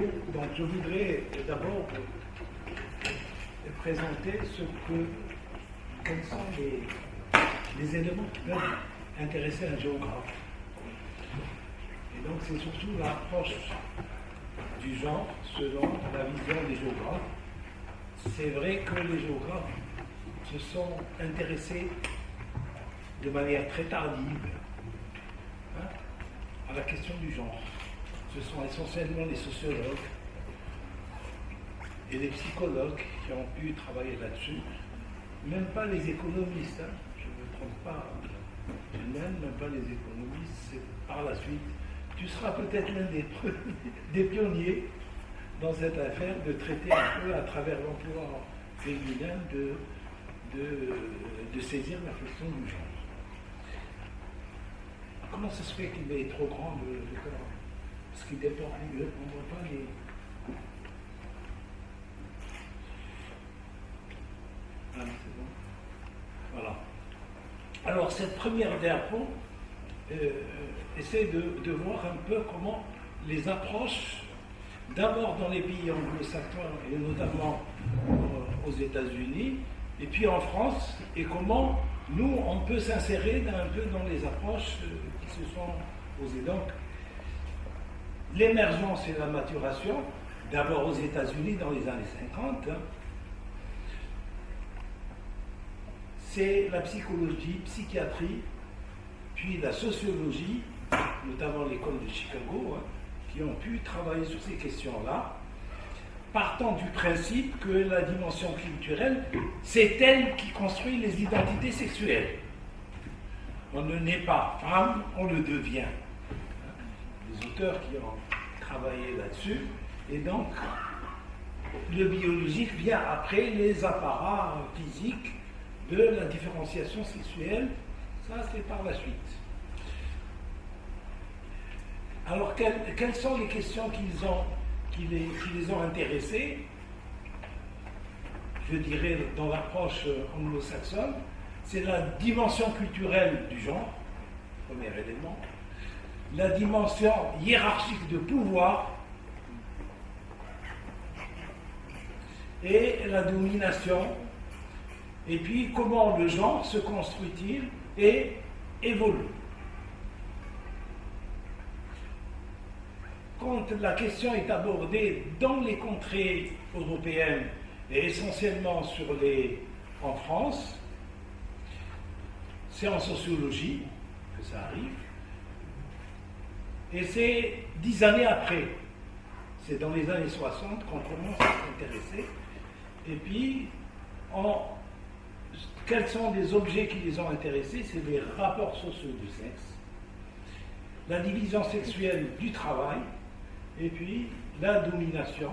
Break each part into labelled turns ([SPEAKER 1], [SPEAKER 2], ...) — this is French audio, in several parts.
[SPEAKER 1] Donc je voudrais d'abord présenter quels sont les éléments qui peuvent intéresser un géographe. Et donc c'est surtout l'approche du genre selon la vision des géographes. C'est vrai que les géographes se sont intéressés de manière très tardive à la question du genre. Ce sont essentiellement les sociologues et les psychologues qui ont pu travailler là-dessus, même pas les économistes, je ne me trompe pas, même pas les économistes, c'est par la suite. Tu seras peut-être l'un des pionniers dans cette affaire de traiter un peu à travers l'emploi féminin de saisir la question du genre. Comment ça se fait qu'il est trop grand le corps? Parce qu'il ne voit pas les... Ah, c'est bon. Voilà. Alors, cette première diapo essaie de voir un peu comment les approches, d'abord dans les pays anglo-saxons et notamment aux États-Unis, et puis en France, et comment nous, on peut s'insérer un peu dans les approches qui se sont posées. Donc, l'émergence et la maturation, d'abord aux États-Unis dans les années 50, c'est la psychologie, psychiatrie, puis la sociologie, notamment l'école de Chicago, qui ont pu travailler sur ces questions-là, partant du principe que la dimension culturelle, c'est elle qui construit les identités sexuelles. On ne naît pas femme, on le devient. Les auteurs qui ont travaillé là-dessus, et donc le biologique vient après les apparats physiques de la différenciation sexuelle, ça c'est par la suite. Alors quelles sont les questions qui les ont intéressés, je dirais dans l'approche anglo-saxonne? C'est la dimension culturelle du genre, premier élément, la dimension hiérarchique de pouvoir et la domination, et puis comment le genre se construit-il et évolue. Quand la question est abordée dans les contrées européennes et essentiellement en France, c'est en sociologie que ça arrive. Et c'est 10 années après, c'est dans les années 60 qu'on commence à s'intéresser. Et puis, quels sont les objets qui les ont intéressés? C'est les rapports sociaux du sexe, la division sexuelle du travail, et puis la domination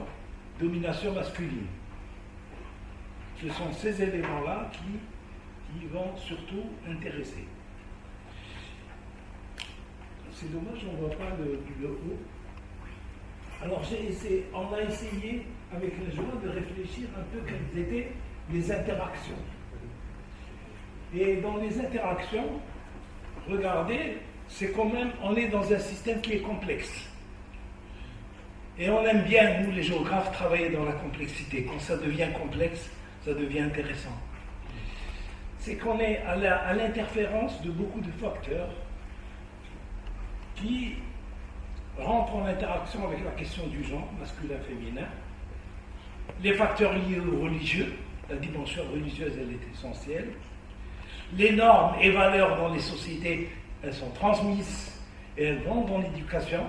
[SPEAKER 1] masculine. Ce sont ces éléments-là qui vont surtout intéresser. C'est dommage, on ne voit pas le haut. Alors on a essayé avec les joie de réfléchir un peu quelles étaient les interactions. Et dans les interactions, regardez, c'est quand même, on est dans un système qui est complexe. Et on aime bien, nous les géographes, travailler dans la complexité. Quand ça devient complexe, ça devient intéressant. C'est qu'on est à l'interférence de beaucoup de facteurs qui rentrent en interaction avec la question du genre, masculin-féminin. Les facteurs liés au religieux, la dimension religieuse, elle est essentielle. Les normes et valeurs dans les sociétés, elles sont transmises et elles vont dans l'éducation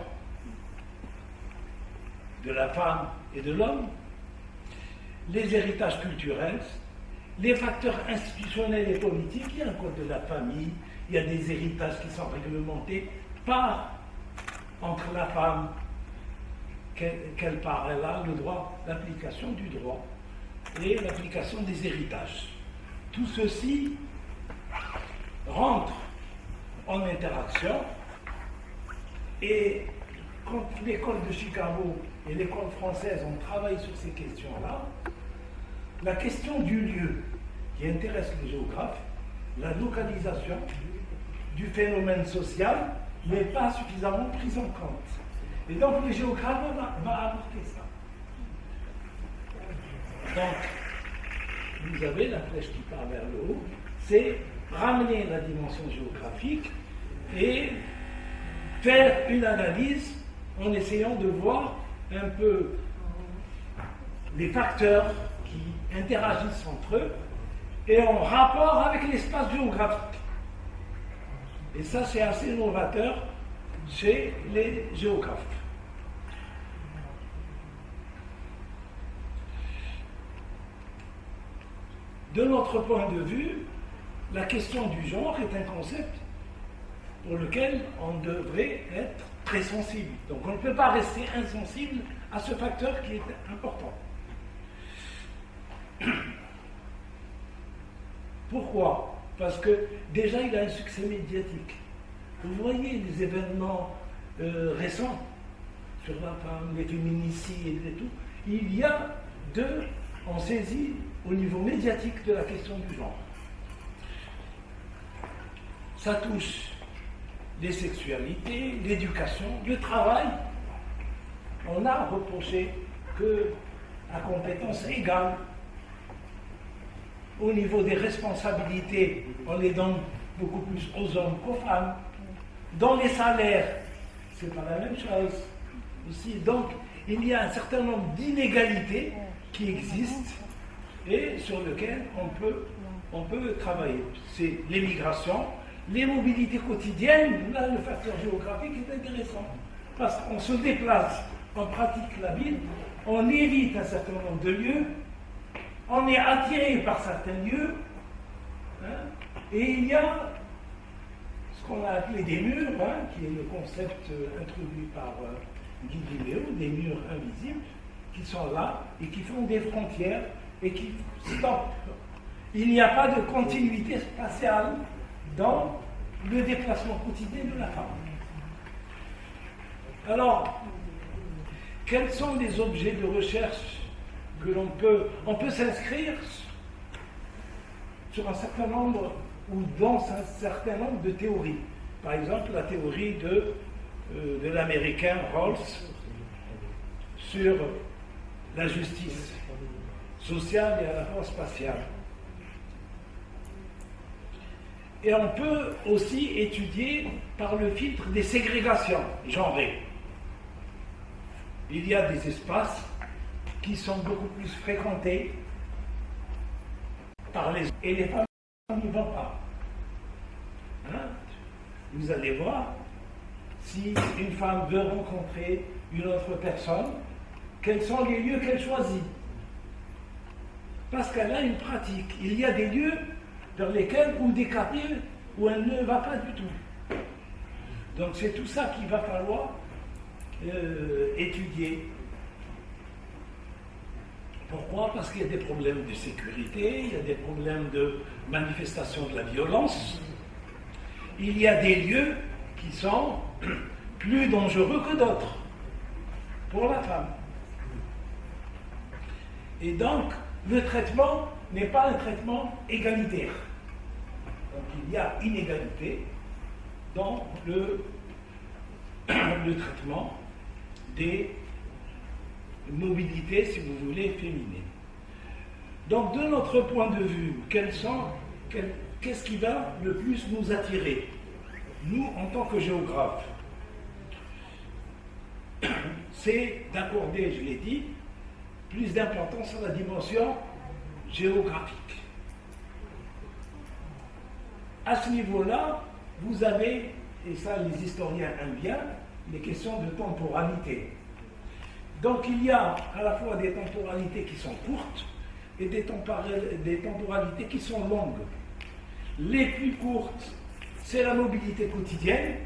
[SPEAKER 1] de la femme et de l'homme. Les héritages culturels, les facteurs institutionnels et politiques, il y a un code de la famille, il y a des héritages qui sont réglementés par entre la femme, quelle part elle a, le droit, l'application du droit et l'application des héritages. Tout ceci rentre en interaction, et quand l'école de Chicago et l'école française ont travaillé sur ces questions-là, la question du lieu qui intéresse les géographes, la localisation du phénomène social, n'est pas suffisamment prise en compte. Et donc le géographe va apporter ça. Donc, vous avez la flèche qui part vers le haut, c'est ramener la dimension géographique et faire une analyse en essayant de voir un peu les facteurs qui interagissent entre eux et en rapport avec l'espace géographique. Et ça, c'est assez novateur chez les géographes. De notre point de vue, la question du genre est un concept pour lequel on devrait être très sensible. Donc on ne peut pas rester insensible à ce facteur qui est important. Pourquoi? Parce que déjà il a un succès médiatique. Vous voyez les événements récents sur la femme, les féminicides et tout. Il y a on saisit au niveau médiatique de la question du genre. Ça touche les sexualités, l'éducation, le travail. On a reproché que à compétence égale, au niveau des responsabilités, on les donne beaucoup plus aux hommes qu'aux femmes. Dans les salaires, c'est pas la même chose aussi. Donc, il y a un certain nombre d'inégalités qui existent et sur lesquelles on peut travailler. C'est l'immigration, les mobilités quotidiennes. Là, le facteur géographique est intéressant parce qu'on se déplace, on pratique la ville, on évite un certain nombre de lieux, on est attiré par certains lieux, et il y a ce qu'on a appelé des murs, qui est le concept introduit par Guy Diméo, des murs invisibles, qui sont là et qui font des frontières et qui stoppent. Il n'y a pas de continuité spatiale dans le déplacement quotidien de la femme. Alors, quels sont les objets de recherche que on peut s'inscrire sur un certain nombre ou dans un certain nombre de théories. Par exemple, la théorie de l'américain Rawls sur la justice sociale et à la fois spatiale. Et on peut aussi étudier par le filtre des ségrégations genrées. Il y a des espaces qui sont beaucoup plus fréquentés par les hommes et les femmes n'y vont pas. Vous allez voir, si une femme veut rencontrer une autre personne, quels sont les lieux qu'elle choisit. Parce qu'elle a une pratique. Il y a des lieux vers lesquels, ou des quartiers où elle ne va pas du tout. Donc c'est tout ça qu'il va falloir étudier. Pourquoi? Parce qu'il y a des problèmes de sécurité, il y a des problèmes de manifestation de la violence. Il y a des lieux qui sont plus dangereux que d'autres pour la femme. Et donc, le traitement n'est pas un traitement égalitaire. Donc, il y a inégalité dans le traitement des mobilités, si vous voulez, féminines. Donc, de notre point de vue, qu'est-ce qui va le plus nous attirer, nous, en tant que géographes? C'est d'accorder, je l'ai dit, plus d'importance à la dimension géographique. À ce niveau-là, vous avez, et ça les historiens aiment bien, les questions de temporalité. Donc il y a à la fois des temporalités qui sont courtes et des temporalités qui sont longues. Les plus courtes, c'est la mobilité quotidienne,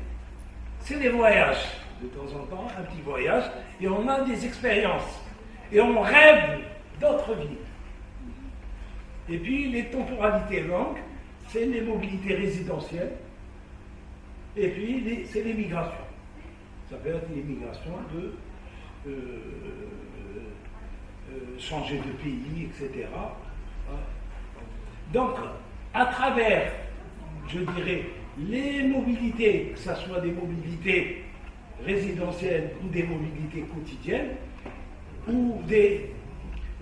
[SPEAKER 1] c'est les voyages. De temps en temps, un petit voyage, et on a des expériences. Et on rêve d'autres vies. Et puis les temporalités longues, c'est les mobilités résidentielles, et puis c'est les migrations. Ça peut être les migrations de changer de pays, etc. Donc, à travers, je dirais, les mobilités, que ce soit des mobilités résidentielles ou des mobilités quotidiennes, ou des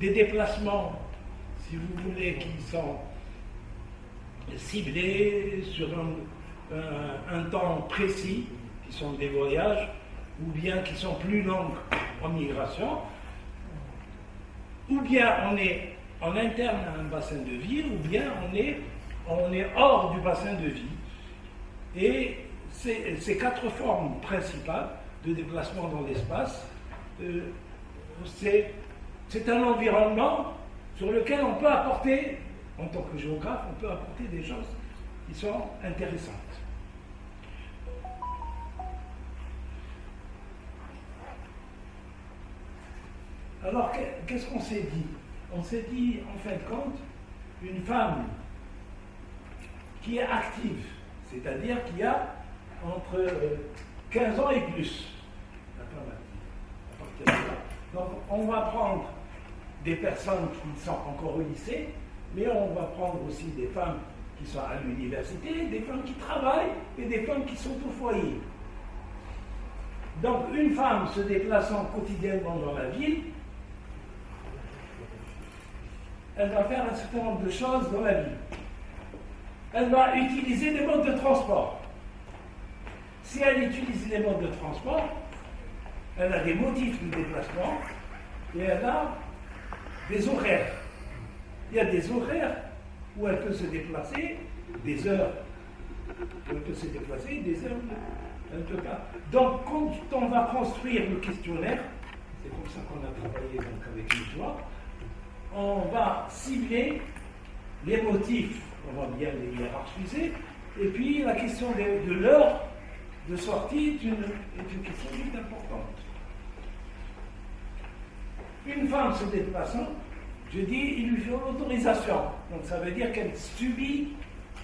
[SPEAKER 1] déplacements, si vous voulez, qui sont ciblés sur un temps précis, qui sont des voyages, ou bien qui sont plus longues en migration, ou bien on est en interne à un bassin de vie, ou bien on est hors du bassin de vie. Et ces quatre formes principales de déplacement dans l'espace, c'est un environnement sur lequel on peut apporter, en tant que géographe, on peut apporter des choses qui sont intéressantes. Alors, qu'est-ce qu'on s'est dit? On s'est dit, en fin de compte, une femme qui est active, c'est-à-dire qui a entre 15 ans et plus. La femme active. À partir de là. Donc, on va prendre des personnes qui sont encore au lycée, mais on va prendre aussi des femmes qui sont à l'université, des femmes qui travaillent et des femmes qui sont au foyer. Donc, une femme se déplaçant quotidiennement dans la ville, elle va faire un certain nombre de choses dans la vie. Elle va utiliser des modes de transport. Si elle utilise les modes de transport, elle a des motifs de déplacement et elle a des horaires. Il y a des horaires où elle peut se déplacer, des heures où elle peut se déplacer, des heures où elle ne peut pas. Donc, quand on va construire le questionnaire, c'est comme ça qu'on a travaillé donc, avec les joies, on va cibler les motifs, on va bien les hiérarchiser, et puis la question de l'heure de sortie est une question très importante. Une femme se déplaçant, je dis, il lui faut l'autorisation. Donc ça veut dire qu'elle subit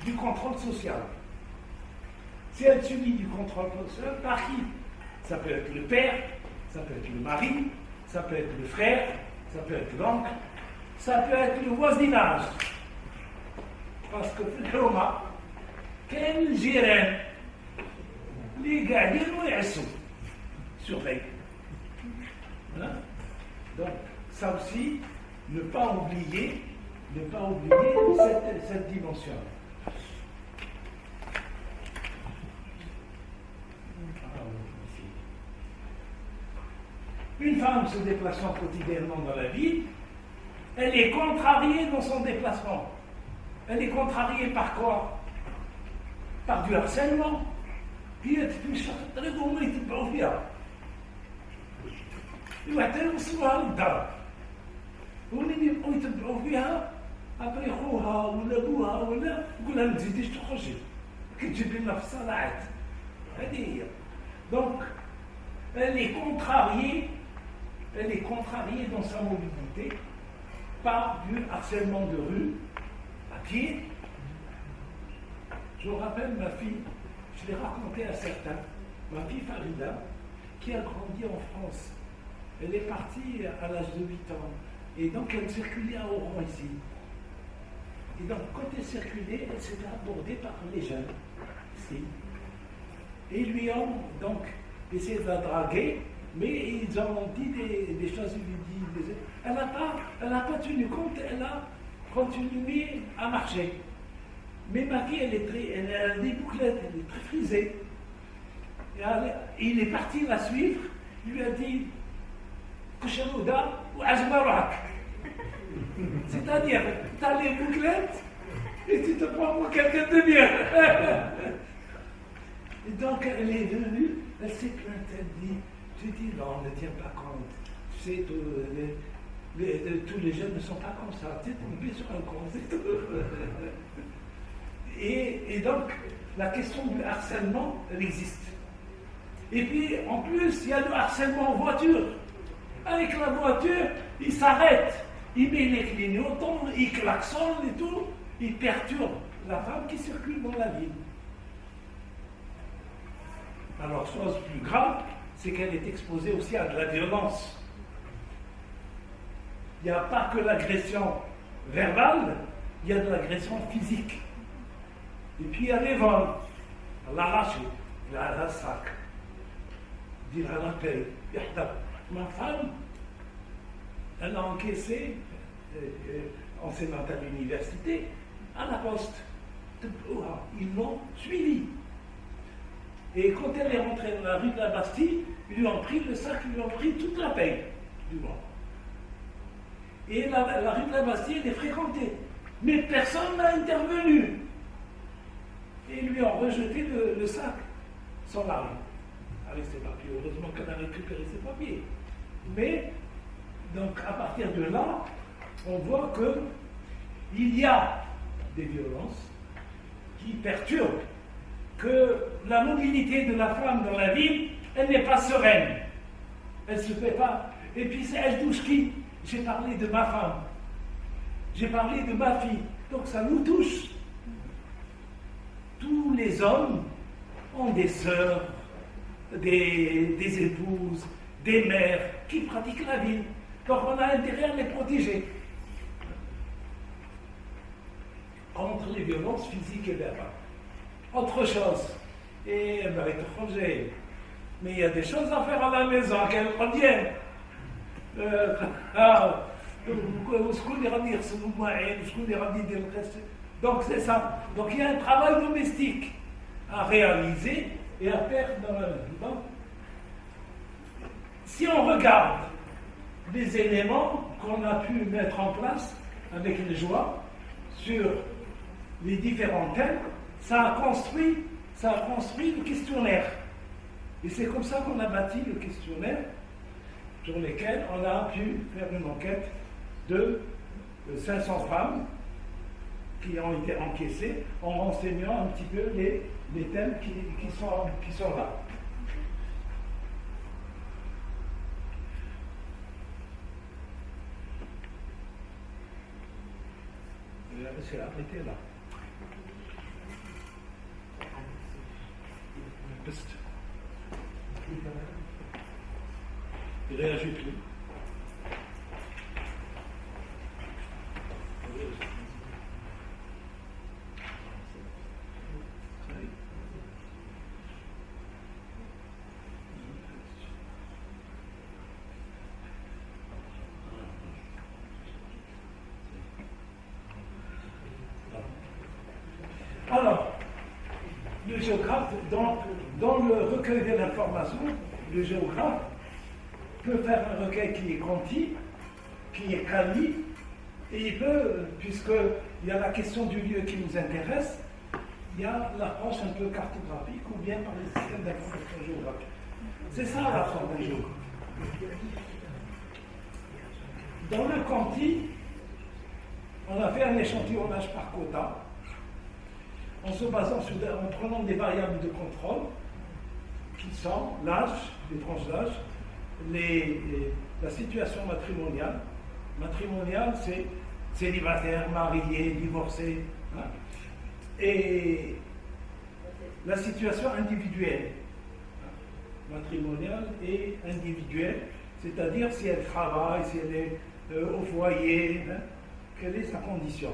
[SPEAKER 1] du contrôle social. Si elle subit du contrôle social, par qui? Ça peut être le père, ça peut être le mari, ça peut être le frère, ça peut être l'oncle, ça peut être le voisinage. Parce que في الحومة كاين الجيران اللي قاعدين ويعسوا surveillent. Donc ça aussi, ne pas oublier cette dimension. Une femme se déplaçant quotidiennement dans la ville, elle est contrariée dans son déplacement. Elle est contrariée par quoi? Par du harcèlement. هي تمشي في الطريق وهما يتبعوا فيها. وحتى يوصلوها للدار. ومنين يبقوا يتبعوا فيها ابري خوها ولا ابوها ولا يقول لها ما تزيديش تخرجي. كتجيب لنا في الصلاعات. هذه هي. Donc, elle est contrariée dans sa mobilité par du harcèlement de rue, à pied. Je me rappelle ma fille, je l'ai raconté à certains, ma fille Farida, qui a grandi en France. Elle est partie à l'âge de 8 ans, et donc elle circulait à Oran ici. Et donc quand elle circulait, elle s'était abordée par les jeunes, ici. Et ils lui ont donc essayé de la draguer, mais ils ont dit des choses, ils lui disent, elle n'a pas tenu compte, elle a continué à marcher. Mais ma fille, elle a des bouclettes, elle est très frisée. Et il est parti la suivre, il lui a dit Koucharouda ou Ajmarak. C'est-à-dire, tu as les bouclettes et tu te prends pour quelqu'un de bien. Et donc elle est venue, elle s'est plainte, elle dit, j'ai dit non, on ne tient pas compte. Tu sais, tous les jeunes ne sont pas comme ça, tu es tombé sur un con, c'est tout. Et donc, la question du harcèlement, elle existe. Et puis, en plus, il y a le harcèlement en voiture. Avec la voiture, il s'arrête, il met les clignotants, il klaxonne et tout, il perturbe la femme qui circule dans la ville. Alors, chose plus grave, c'est qu'elle est exposée aussi à de la violence. Il n'y a pas que l'agression verbale, il y a de l'agression physique. Et puis il y a les vols, l'arracher, la sac. dire à la paix, ma femme, elle a encaissé, enseignante à l'université, à la poste. Ils l'ont suivi. Et quand elle est rentrée dans la rue de la Bastille, ils lui ont pris le sac, ils lui ont pris toute la paye du mois. Et la rue de la Bastille, elle est fréquentée. Mais personne n'a intervenu. Et ils lui ont rejeté le sac sans l'argent, avec ses papiers. Heureusement qu'elle a récupéré ses papiers. Mais, donc, à partir de là, on voit qu'il y a des violences qui perturbent, que la mobilité de la femme dans la ville, elle n'est pas sereine. Elle ne se fait pas. Et puis, elle touche qui? J'ai parlé de ma femme. J'ai parlé de ma fille. Donc, ça nous touche. Tous les hommes ont des sœurs, des épouses, des mères qui pratiquent la vie. Donc, on a intérêt à les protéger contre les violences physiques et verbales. Autre chose, et mais il y a des choses à faire à la maison, qu'elles reviennent. Donc c'est ça. Donc il y a un travail domestique à réaliser et à faire dans la vie. Donc, si on regarde les éléments qu'on a pu mettre en place avec les joies sur les différents thèmes, ça a construit le questionnaire. Et c'est comme ça qu'on a bâti le questionnaire sur lequel on a pu faire une enquête de 500 femmes qui ont été encaissées en renseignant un petit peu les thèmes qui sont là. C'est arrêté là. Il réagit plus. Alors, le géographe, dans le recueil de l'information, le géographe peut faire un recueil qui est quanti, qui est quali, et il peut, puisqu'il y a la question du lieu qui nous intéresse, il y a l'approche un peu cartographique ou bien par les systèmes d'information géographique. C'est ça l'approche d'un géographe. Dans le quanti, on a fait un échantillonnage par quota, en se basant en prenant des variables de contrôle qui sont l'âge, les tranches d'âge, la situation matrimoniale. Matrimoniale, c'est célibataire, marié, divorcé. Hein, et la situation individuelle. Matrimoniale et individuelle, c'est-à-dire si elle travaille, si elle est au foyer, hein, quelle est sa condition.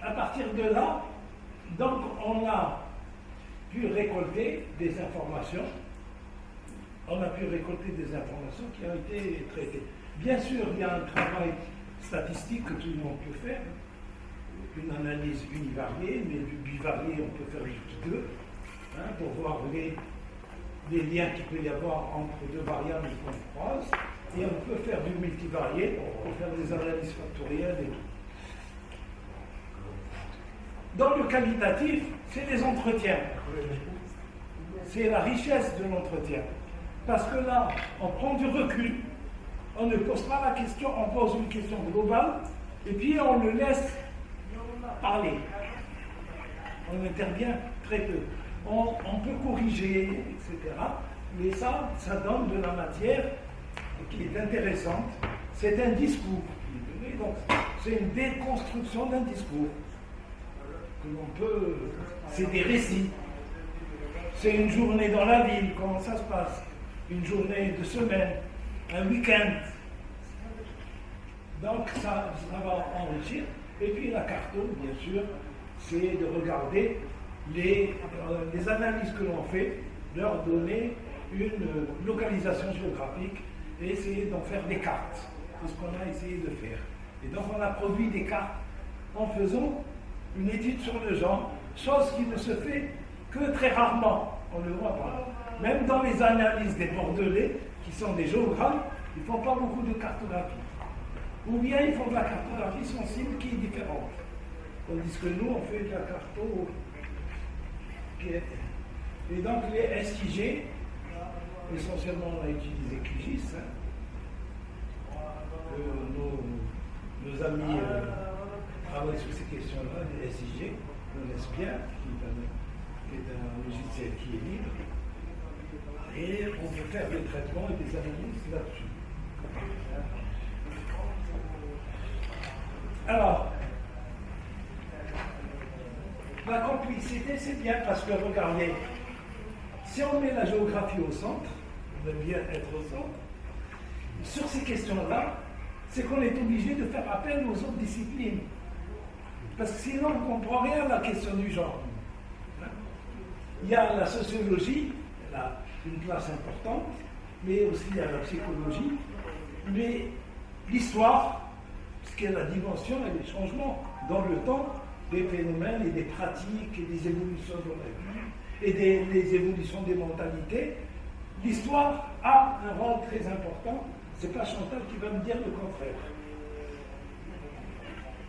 [SPEAKER 1] À partir de là, donc, on a pu récolter des informations. On a pu récolter des informations qui ont été traitées. Bien sûr, il y a un travail statistique que tout le monde peut faire, une analyse univariée, mais du bivarié, on peut faire juste deux, hein, pour voir les liens qu'il peut y avoir entre deux variables qu'on croise. Et on peut faire du multivarié pour faire des analyses factorielles et tout. Dans le qualitatif, c'est les entretiens. C'est la richesse de l'entretien. Parce que là, on prend du recul, on ne pose pas la question, on pose une question globale, et puis on le laisse parler. On intervient très peu. On peut corriger, etc. Mais ça donne de la matière qui est intéressante. C'est un discours. Donc, c'est une déconstruction d'un discours. Que l'on peut. C'est des récits. C'est une journée dans la ville, comment ça se passe. Une journée de semaine, un week-end. Donc ça va enrichir. Et puis la carte, bien sûr, c'est de regarder les analyses que l'on fait leur donner une localisation géographique et essayer d'en faire des cartes. C'est ce qu'on a essayé de faire. Et donc on a produit des cartes en faisant une étude sur le genre, chose qui ne se fait que très rarement, on ne le voit pas. Même dans les analyses des Bordelais, qui sont des géographes, ils ne font pas beaucoup de cartographie. Ou bien ils font de la cartographie sensible qui est différente. Tandis que nous, on fait de la carto. Et donc les SIG, essentiellement on a utilisé QGIS, nos amis travaillent sur ces questions-là, les SIG, connaissent bien, qui est un logiciel qui est libre. Et on peut faire des traitements et des analyses là-dessus. Alors, la complicité, c'est bien parce que, regardez, si on met la géographie au centre, on aime bien être au centre, sur ces questions-là, c'est qu'on est obligé de faire appel aux autres disciplines. Parce que sinon, on ne comprend rien à la question du genre. Il y a la sociologie, elle a une place importante, mais aussi il y a la psychologie, mais l'histoire, ce qui est la dimension et les changements dans le temps des phénomènes et des pratiques et des évolutions de la vie et des évolutions des mentalités, l'histoire a un rôle très important. C'est pas Chantal qui va me dire le contraire.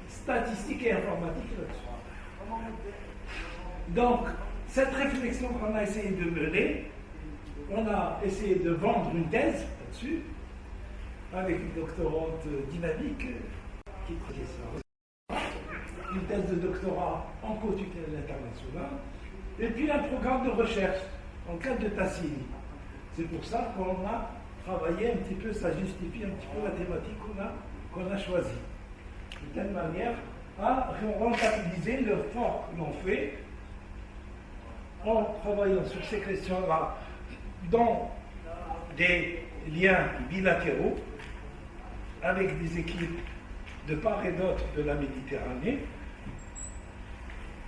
[SPEAKER 1] Statistique et informatique là-dessus. Donc, cette réflexion qu'on a essayé de mener, on a essayé de vendre une thèse là-dessus, avec une doctorante dynamique qui travaille ça. Une thèse de doctorat en co-tutelle internationale, et puis un programme de recherche en cadre de Tassili. C'est pour ça qu'on a travaillé un petit peu, ça justifie un petit peu la thématique qu'on a choisie. De telle manière à rentabiliser l'effort que l'on fait en travaillant sur ces questions-là dans des liens bilatéraux avec des équipes de part et d'autre de la Méditerranée.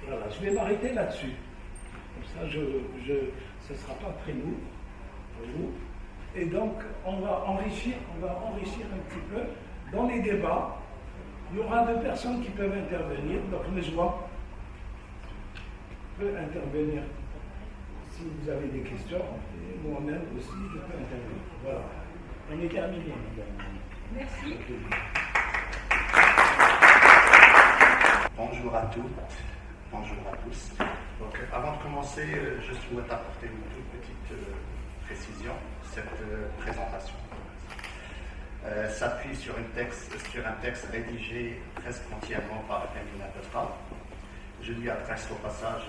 [SPEAKER 1] Voilà, je vais m'arrêter là-dessus. Comme ça, ce ne sera pas très lourd pour vous. Et donc, on va enrichir un petit peu dans les débats. Il y aura 2 personnes qui peuvent intervenir. Donc, le joie peut intervenir si vous avez des questions. Et moi-même aussi, je peux intervenir. Voilà. On est terminé, madame.
[SPEAKER 2] Merci.
[SPEAKER 3] Bonjour à toutes, bonjour à tous. Donc, avant de commencer, je souhaite apporter une toute petite précision. Cette présentation s'appuie sur un texte rédigé presque entièrement par Amina Petra. Je lui adresse au passage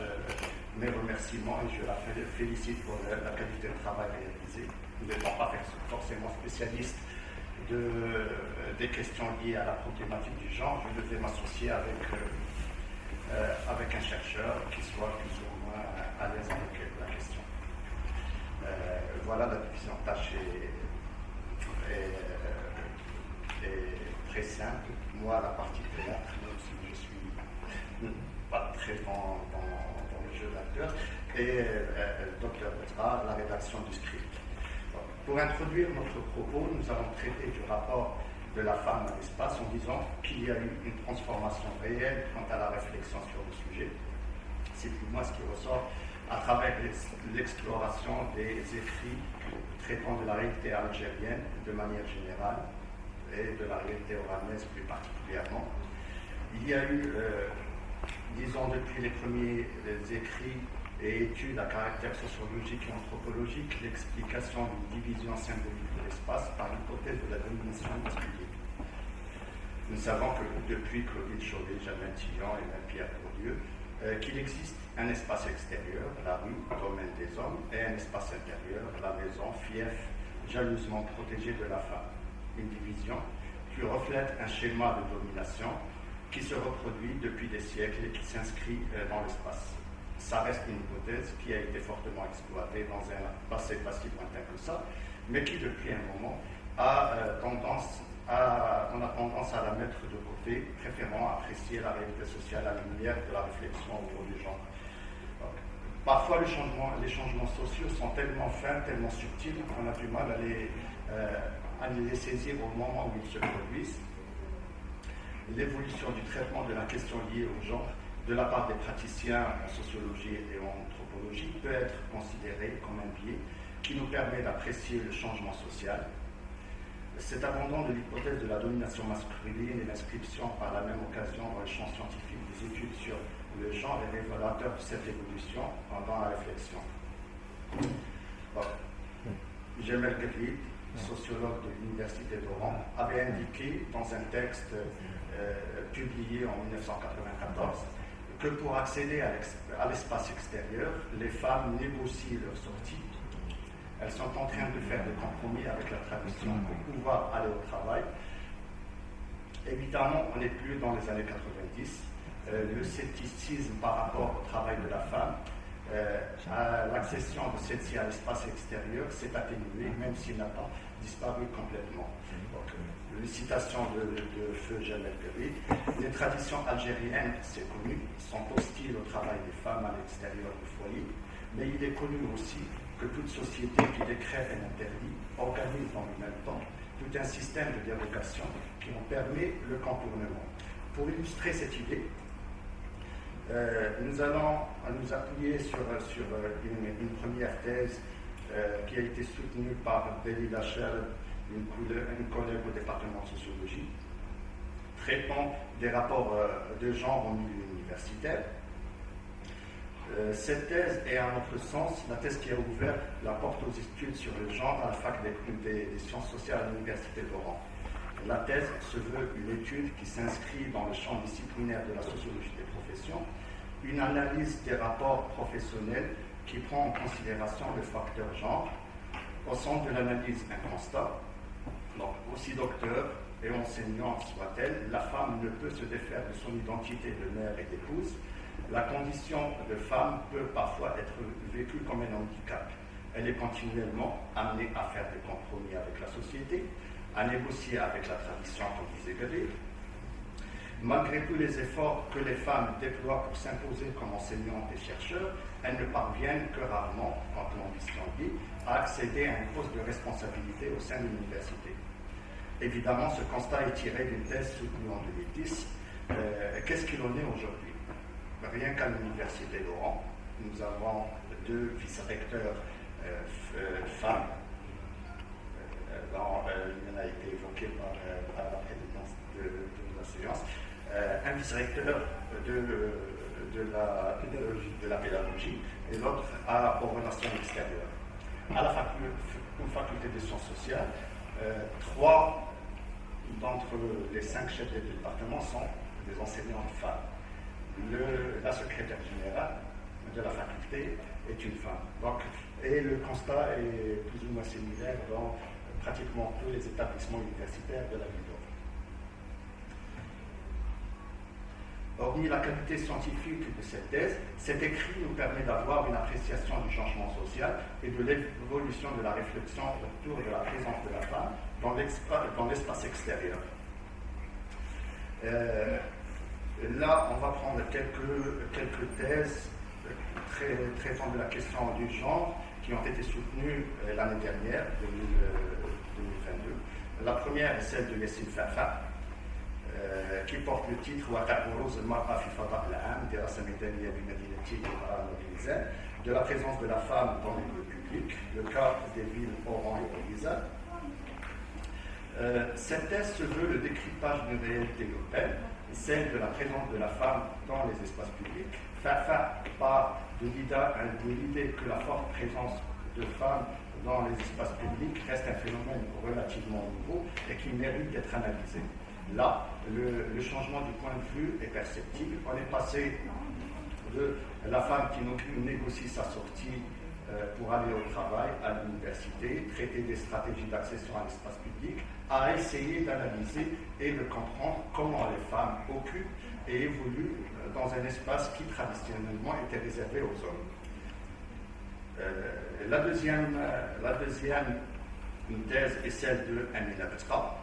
[SPEAKER 3] mes remerciements et je la félicite pour la qualité de travail réalisé. N'étant pas forcément spécialiste des questions liées à la problématique du genre, je devais m'associer avec un chercheur qui soit plus ou moins à l'aise avec la question. Voilà, la division de tâches est très simple. Moi, la partie théâtre, même si je suis pas très dans le jeu d'acteur, et Dr Petra, la rédaction du script. Pour introduire notre propos, nous allons traiter du rapport de la femme à l'espace en disant qu'il y a eu une transformation réelle quant à la réflexion sur le sujet. C'est du moins ce qui ressort à travers l'exploration des écrits traitant de la réalité algérienne de manière générale et de la réalité oranaise plus particulièrement. Il y a eu, disons, depuis les premiers écrits et études à caractère sociologique et anthropologique, l'explication d'une division symbolique de l'espace par l'hypothèse de la domination masculine. Nous savons que depuis Claudine Chauvet, Jamel Tillon et même Pierre Bourdieu, qu'il existe un espace extérieur, la rue, domaine des hommes, et un espace intérieur, la maison, fief, jalousement protégé de la femme. Une division qui reflète un schéma de domination qui se reproduit depuis des siècles et qui s'inscrit dans l'espace. Ça reste une hypothèse qui a été fortement exploitée dans un passé pas si lointain que ça, mais qui depuis un moment a tendance à la mettre de côté, préférant apprécier la réalité sociale à la lumière de la réflexion autour du genre. Donc, par parfois les changements sociaux sont tellement fins, tellement subtils qu'on a du mal à les saisir au moment où ils se produisent. L'évolution du traitement de la question liée au genre de la part des praticiens en sociologie et en anthropologie peut être considérée comme un biais qui nous permet d'apprécier le changement social. Cet abandon de l'hypothèse de la domination masculine et l'inscription par la même occasion dans le champ scientifique des études sur le genre est révélateur de cette évolution pendant la réflexion. Bon. Jamel Grid, sociologue de l'Université d'Oran, avait indiqué dans un texte publié en 1994 que pour accéder à l'espace extérieur, les femmes négocient leur sortie. Elles sont en train de faire des compromis avec la tradition pour pouvoir aller au travail. Évidemment, on n'est plus dans les années 90. Le scepticisme par rapport au travail de la femme, à l'accession de celle-ci à l'espace extérieur s'est atténué, même s'il n'a pas disparu complètement. Donc, une citation de Feu Jamel Grid: les traditions algériennes, c'est connu, sont hostiles au travail des femmes à l'extérieur du foyer, mais il est connu aussi que toute société qui décrète un interdit organise dans le même temps tout un système de dérogation qui en permet le contournement. Pour illustrer cette idée, nous allons nous appuyer sur une première thèse qui a été soutenue par Belly Lachelle, une collègue au département de sociologie, traitant des rapports de genre au milieu universitaire. Cette thèse est, à notre sens, la thèse qui a ouvert la porte aux études sur le genre à la fac des sciences sociales à l'Université d'Oran. La thèse se veut une étude qui s'inscrit dans le champ disciplinaire de la sociologie des professions, une analyse des rapports professionnels qui prend en considération le facteur genre. Au centre de l'analyse, un constat. Donc, aussi docteur et enseignante soit-elle, la femme ne peut se défaire de son identité de mère et d'épouse. La condition de femme peut parfois être vécue comme un handicap. Elle est continuellement amenée à faire des compromis avec la société, à négocier avec la tradition, comme disait Grid. Malgré tous les efforts que les femmes déploient pour s'imposer comme enseignantes et chercheurs, elles ne parviennent que rarement, quand l'ambition dit, à accéder à un poste de responsabilité au sein de l'université. Évidemment, ce constat est tiré d'une thèse soutenue en 2010. Qu'est-ce qu'il en est aujourd'hui? Rien qu'à l'Université d'Oran, nous avons 2 vice-recteurs femmes. Il en a été évoqué par la présidence de la séance. Un vice-recteur de la pédagogie et l'autre aux relations extérieures. À la faculté des sciences sociales, 3 d'entre les 5 chefs de département sont des enseignantes femmes. La secrétaire générale de la faculté est une femme. Donc, et le constat est plus ou moins similaire dans pratiquement tous les établissements universitaires de la ville d'Oran. Hormis la qualité scientifique de cette thèse, cet écrit nous permet d'avoir une appréciation du changement social et de l'évolution de la réflexion autour de la présence de la femme dans l'espace extérieur. Là, on va prendre quelques thèses traitant de la question du genre qui ont été soutenues l'année dernière, 2022. La première est celle de Yassine Fafa, qui porte le titre de la présence de la femme dans les lieux publics, le cas des villes Oran et Elisa. Cette thèse se veut le décryptage d'une réalité urbaine, celle de la présence de la femme dans les espaces publics. Fafa part de l'idée que la forte présence de femmes dans les espaces publics reste un phénomène relativement nouveau et qui mérite d'être analysé. Là, le changement du point de vue est perceptible. On est passé de la femme qui négocie sa sortie pour aller au travail, à l'université, traiter des stratégies d'accession à l'espace public, à essayer d'analyser et de comprendre comment les femmes occupent et évoluent dans un espace qui traditionnellement était réservé aux hommes. La deuxième thèse est celle de Amina Betra.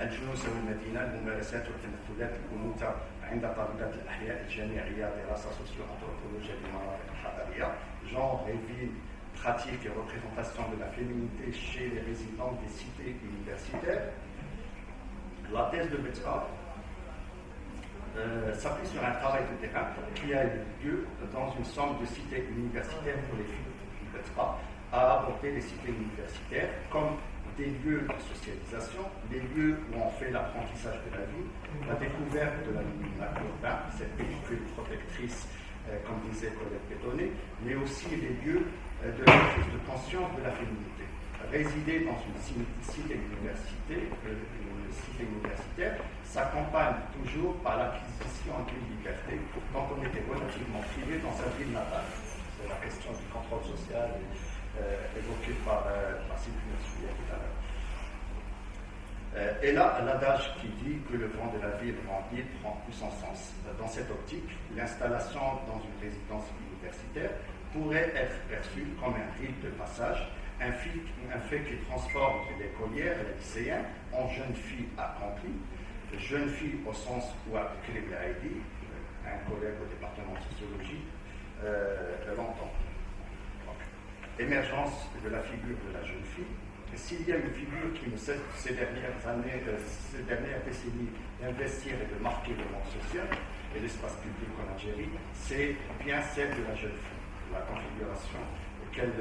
[SPEAKER 3] الجلوس والمدينة الممارسات والتمثلات الأنوثة عند طالبات الأحياء الجامعية دراسة سوسيو أنثروبولوجيا للمناطق الحضرية genre et vie, pratique et représentation de la féminité chez les résidents des cités universitaires. La thèse de Betzra s'appuie sur un travail de terrain qui a eu lieu dans une somme de cités universitaires pour les filles. Betzra a abordé les cités universitaires comme des lieux de socialisation, des lieux où on fait l'apprentissage de la vie, la découverte de la lumière urbaine, cette pellicule protectrice, comme disait Colette Pétonnet, mais aussi les lieux de la prise de conscience de la féminité. Résider dans une cité universitaire s'accompagne toujours par l'acquisition d'une liberté dont on était relativement privé dans sa ville natale. C'est la question du contrôle social évoquée par Sylvie tout à l'heure. Et là, l'adage qui dit que le vent de la ville remplit prend plus son sens. Dans cette optique, l'installation dans une résidence universitaire pourrait être perçue comme un rite de passage, un fait qui transforme l'écolière et les lycéens en jeunes filles accomplies, jeunes filles au sens où a écrit Heidi, un collègue au département de sociologie, l'entend. Émergence de la figure de la jeune fille. S'il y a une figure qui nous cesse ces dernières décennies d'investir et de marquer le monde social et l'espace public en Algérie, c'est bien celle de la jeune fille, la configuration qu'elle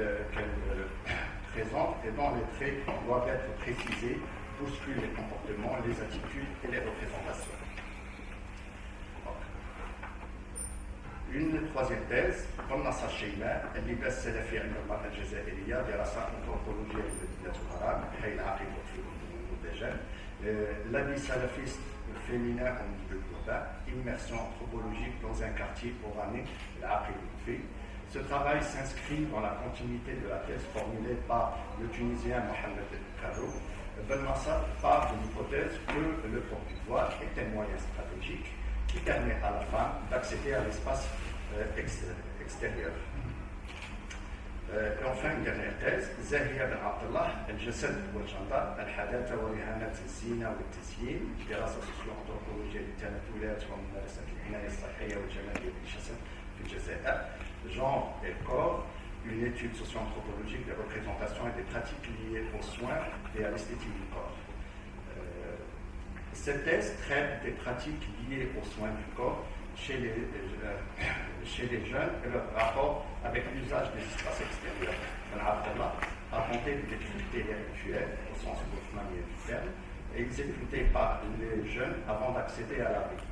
[SPEAKER 3] présente et dont les traits doivent être précisés, bousculent les comportements, les attitudes et les représentations. Une troisième thèse, قلنا الشيماء اللباس السلفي عند المرأة الجزائرية دراسات أنثروبولوجية للمدينة الغرام حي العقيد في المدجن l'habit salafiste féminin au milieu urbain, immersion anthropologique dans un quartier oranais, l'Aqid. Ce travail s'inscrit dans la continuité de la thèse formulée par le Tunisien Mohamed Kado. Ben Massa part de l'hypothèse que le port du voile est un moyen stratégique qui permet à la femme d'accéder à l'espace extérieur. Et enfin, une dernière thèse, زاهية بن عبد الله الجسد والجندر الحداثة ورهانات الزينة والتزيين دراسة سوسيو-أنثروبولوجية للتناسلات وممارسة العناية الصحية والجمالية بالجسد في الجزائر. Genre et corps, une étude socio-anthropologique des représentations et des pratiques liées aux soins et à l'esthétique du corps. Cette thèse traite des pratiques liées aux soins du corps chez les jeunes et leur rapport avec l'usage des espaces extérieurs. Ben Abdallah a tenté de décrypter les rituels, au sens manier du terme, exécutés par les jeunes avant d'accéder à la vie.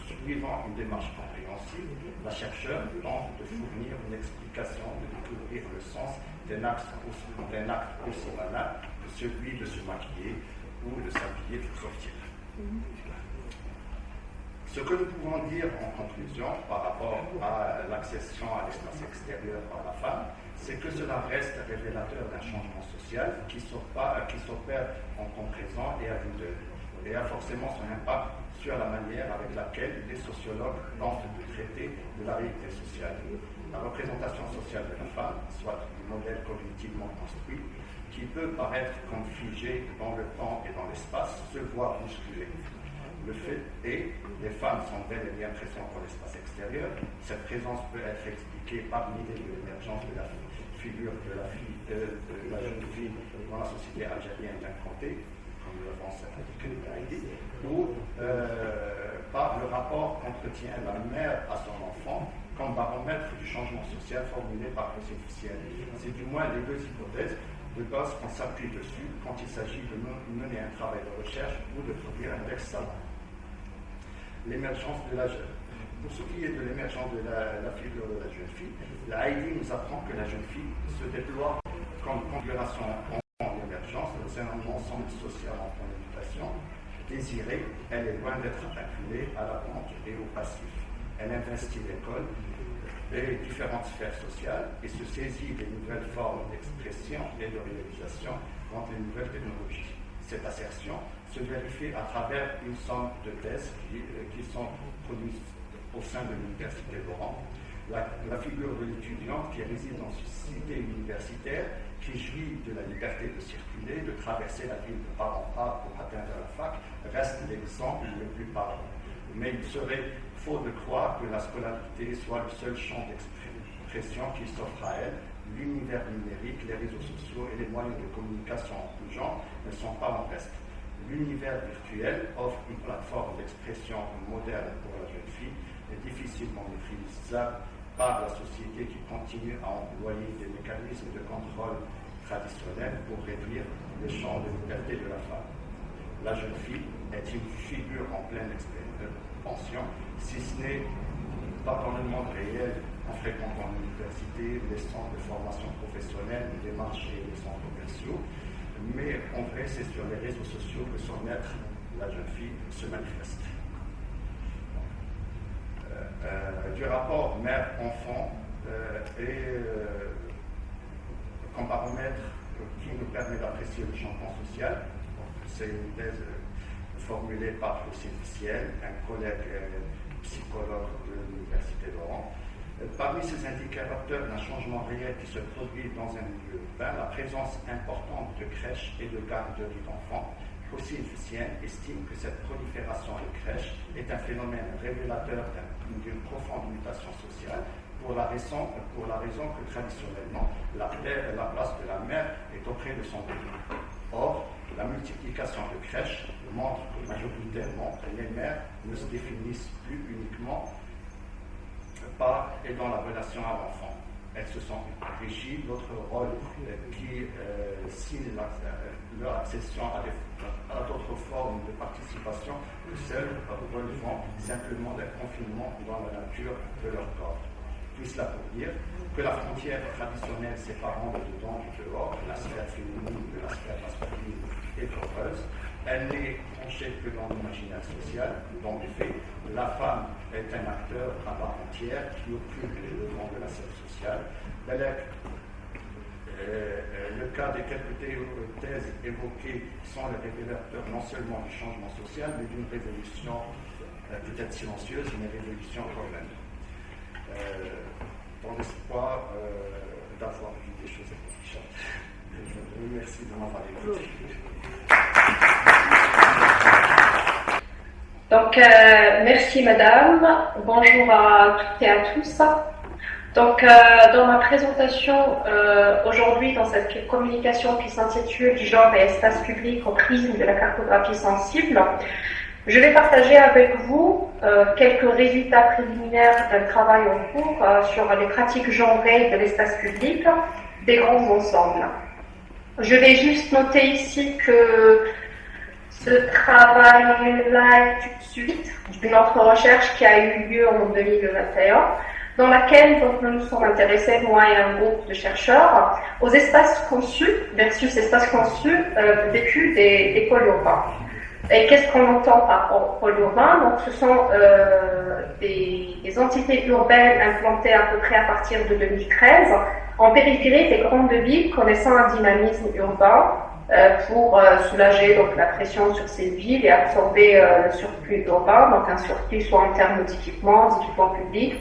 [SPEAKER 3] Suivant une démarche compréhensible, la chercheuse tente de fournir une explication, de découvrir le sens d'un acte aussi banal que celui de se maquiller ou de s'habiller pour sortir. Ce que nous pouvons dire en conclusion par rapport à l'accession à l'espace extérieur par la femme, c'est que cela reste révélateur d'un changement social qui s'opère en temps présent et à vue d'œil, et a forcément son impact sur la manière avec laquelle les sociologues tentent de traiter de la réalité sociale. La représentation sociale de la femme, soit du modèle cognitivement construit, qui peut paraître comme figé dans le temps et dans l'espace, se voit bousculé. Le fait est, les femmes sont bel et bien présentes dans l'espace extérieur. Cette présence peut être expliquée par l'idée de l'émergence de la figure de la jeune fille dans la société algérienne d'un côté, comme le pense Heidi, ou par le rapport qu'entretient la mère à son enfant comme baromètre du changement social formulé par les officiels. C'est du moins les deux hypothèses de base qu'on s'appuie dessus quand il s'agit de mener un travail de recherche ou de produire un texte savant. L'émergence de la jeune. Pour ce qui est de l'émergence de la figure de la jeune fille, la Heidi nous apprend que la jeune fille se déploie comme configuration en émergence dans un ensemble social en point d'éducation. Désirée, elle est loin d'être acculée à la pente et au passif. Elle investit l'école et différentes sphères sociales et se saisit des nouvelles formes d'expression et de réalisation dans les nouvelles technologies. Cette assertion se vérifie à travers une somme de thèses qui sont produites au sein de l'université d'Oran. La figure de l'étudiante qui réside dans une cité universitaire, qui jouit de la liberté de circuler, de traverser la ville de part en part pour atteindre la fac, reste l'exemple le plus parlant. Mais il serait faux de croire que la scolarité soit le seul champ d'expression qui s'offrent à elles. L'univers numérique, les réseaux sociaux et les moyens de communication en tout genre ne sont pas en reste. L'univers virtuel offre une plateforme d'expression moderne pour la jeune fille et difficilement maîtrisable par la société qui continue à employer des mécanismes de contrôle traditionnels pour réduire le champ de liberté de la femme. La jeune fille est une figure en pleine expansion, si ce n'est pas dans le monde réel, en fréquentant l'université, les centres de formation professionnelle, les marchés et les centres commerciaux, mais en vrai, c'est sur les réseaux sociaux que son être, la jeune fille, se manifeste. Du rapport mère-enfant comme paramètre qui nous permet d'apprécier le changement social. C'est une thèse formulée par Houssine Fissiel, un collègue psychologue de l'Université d'Oran. Parmi ces indicateurs d'un changement réel qui se produit dans un milieu urbain, la présence importante de crèches et de garderies d'enfants, Houssine Fissiel estime que cette prolifération de crèches est un phénomène révélateur d'une profonde mutation sociale pour la raison que traditionnellement la place de la mère est auprès de son bébé. Or, la multiplication de crèches montre que majoritairement les mères ne se définissent plus uniquement par et dans la relation à l'enfant. Elles se sont enrichies d'autres rôles qui signent leur accession à d'autres formes de participation que celles relevant simplement d'un confinement dans la nature de leur corps. Tout cela pour dire que la frontière traditionnelle séparant le dedans du dehors, la sphère féminine de la sphère masculine est poreuse. Elle n'est tranchée que dans l'imaginaire social. Dans les faits, la femme est un acteur à part entière qui occupe les devants de la scène sociale. Le cas des quelques thèses évoquées sont les révélateurs non seulement du changement social, mais d'une révolution peut-être silencieuse, mais révolution quand même. Dans l'espoir d'avoir vu des choses intelligentes. Je vous remercie de m'avoir écouté.
[SPEAKER 2] Donc, merci madame. Bonjour à toutes et à tous. Donc, dans ma présentation aujourd'hui, dans cette communication qui s'intitule Genre et espace public au prisme de la cartographie sensible, je vais partager avec vous quelques résultats préliminaires d'un travail en cours sur les pratiques genrées de l'espace public des grands ensembles. Je vais juste noter ici que ce travail-là est une suite d'une autre recherche qui a eu lieu en 2021, dans laquelle donc, nous nous sommes intéressés, moi et un groupe de chercheurs, aux espaces conçus versus espaces conçus vécus des pôles urbains. Et qu'est-ce qu'on entend par pôle urbain? Donc, ce sont des entités urbaines implantées à peu près à partir de 2013 en périphérie des grandes villes connaissant un dynamisme urbain pour soulager donc, la pression sur ces villes et absorber le surplus urbain, donc un surplus soit en termes d'équipements publics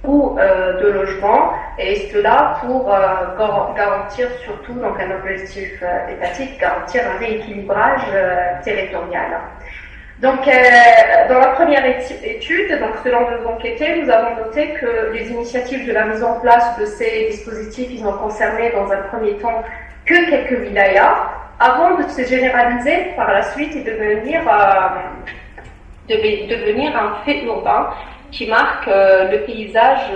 [SPEAKER 2] ou de logement, et cela pour garantir surtout donc un objectif étatique, garantir un rééquilibrage territorial. Donc, dans la première étude, donc selon nos enquêtés, nous avons noté que les initiatives de la mise en place de ces dispositifs, ils ont concerné dans un premier temps que quelques wilayas, avant de se généraliser par la suite et devenir un fait urbain qui marque le paysage,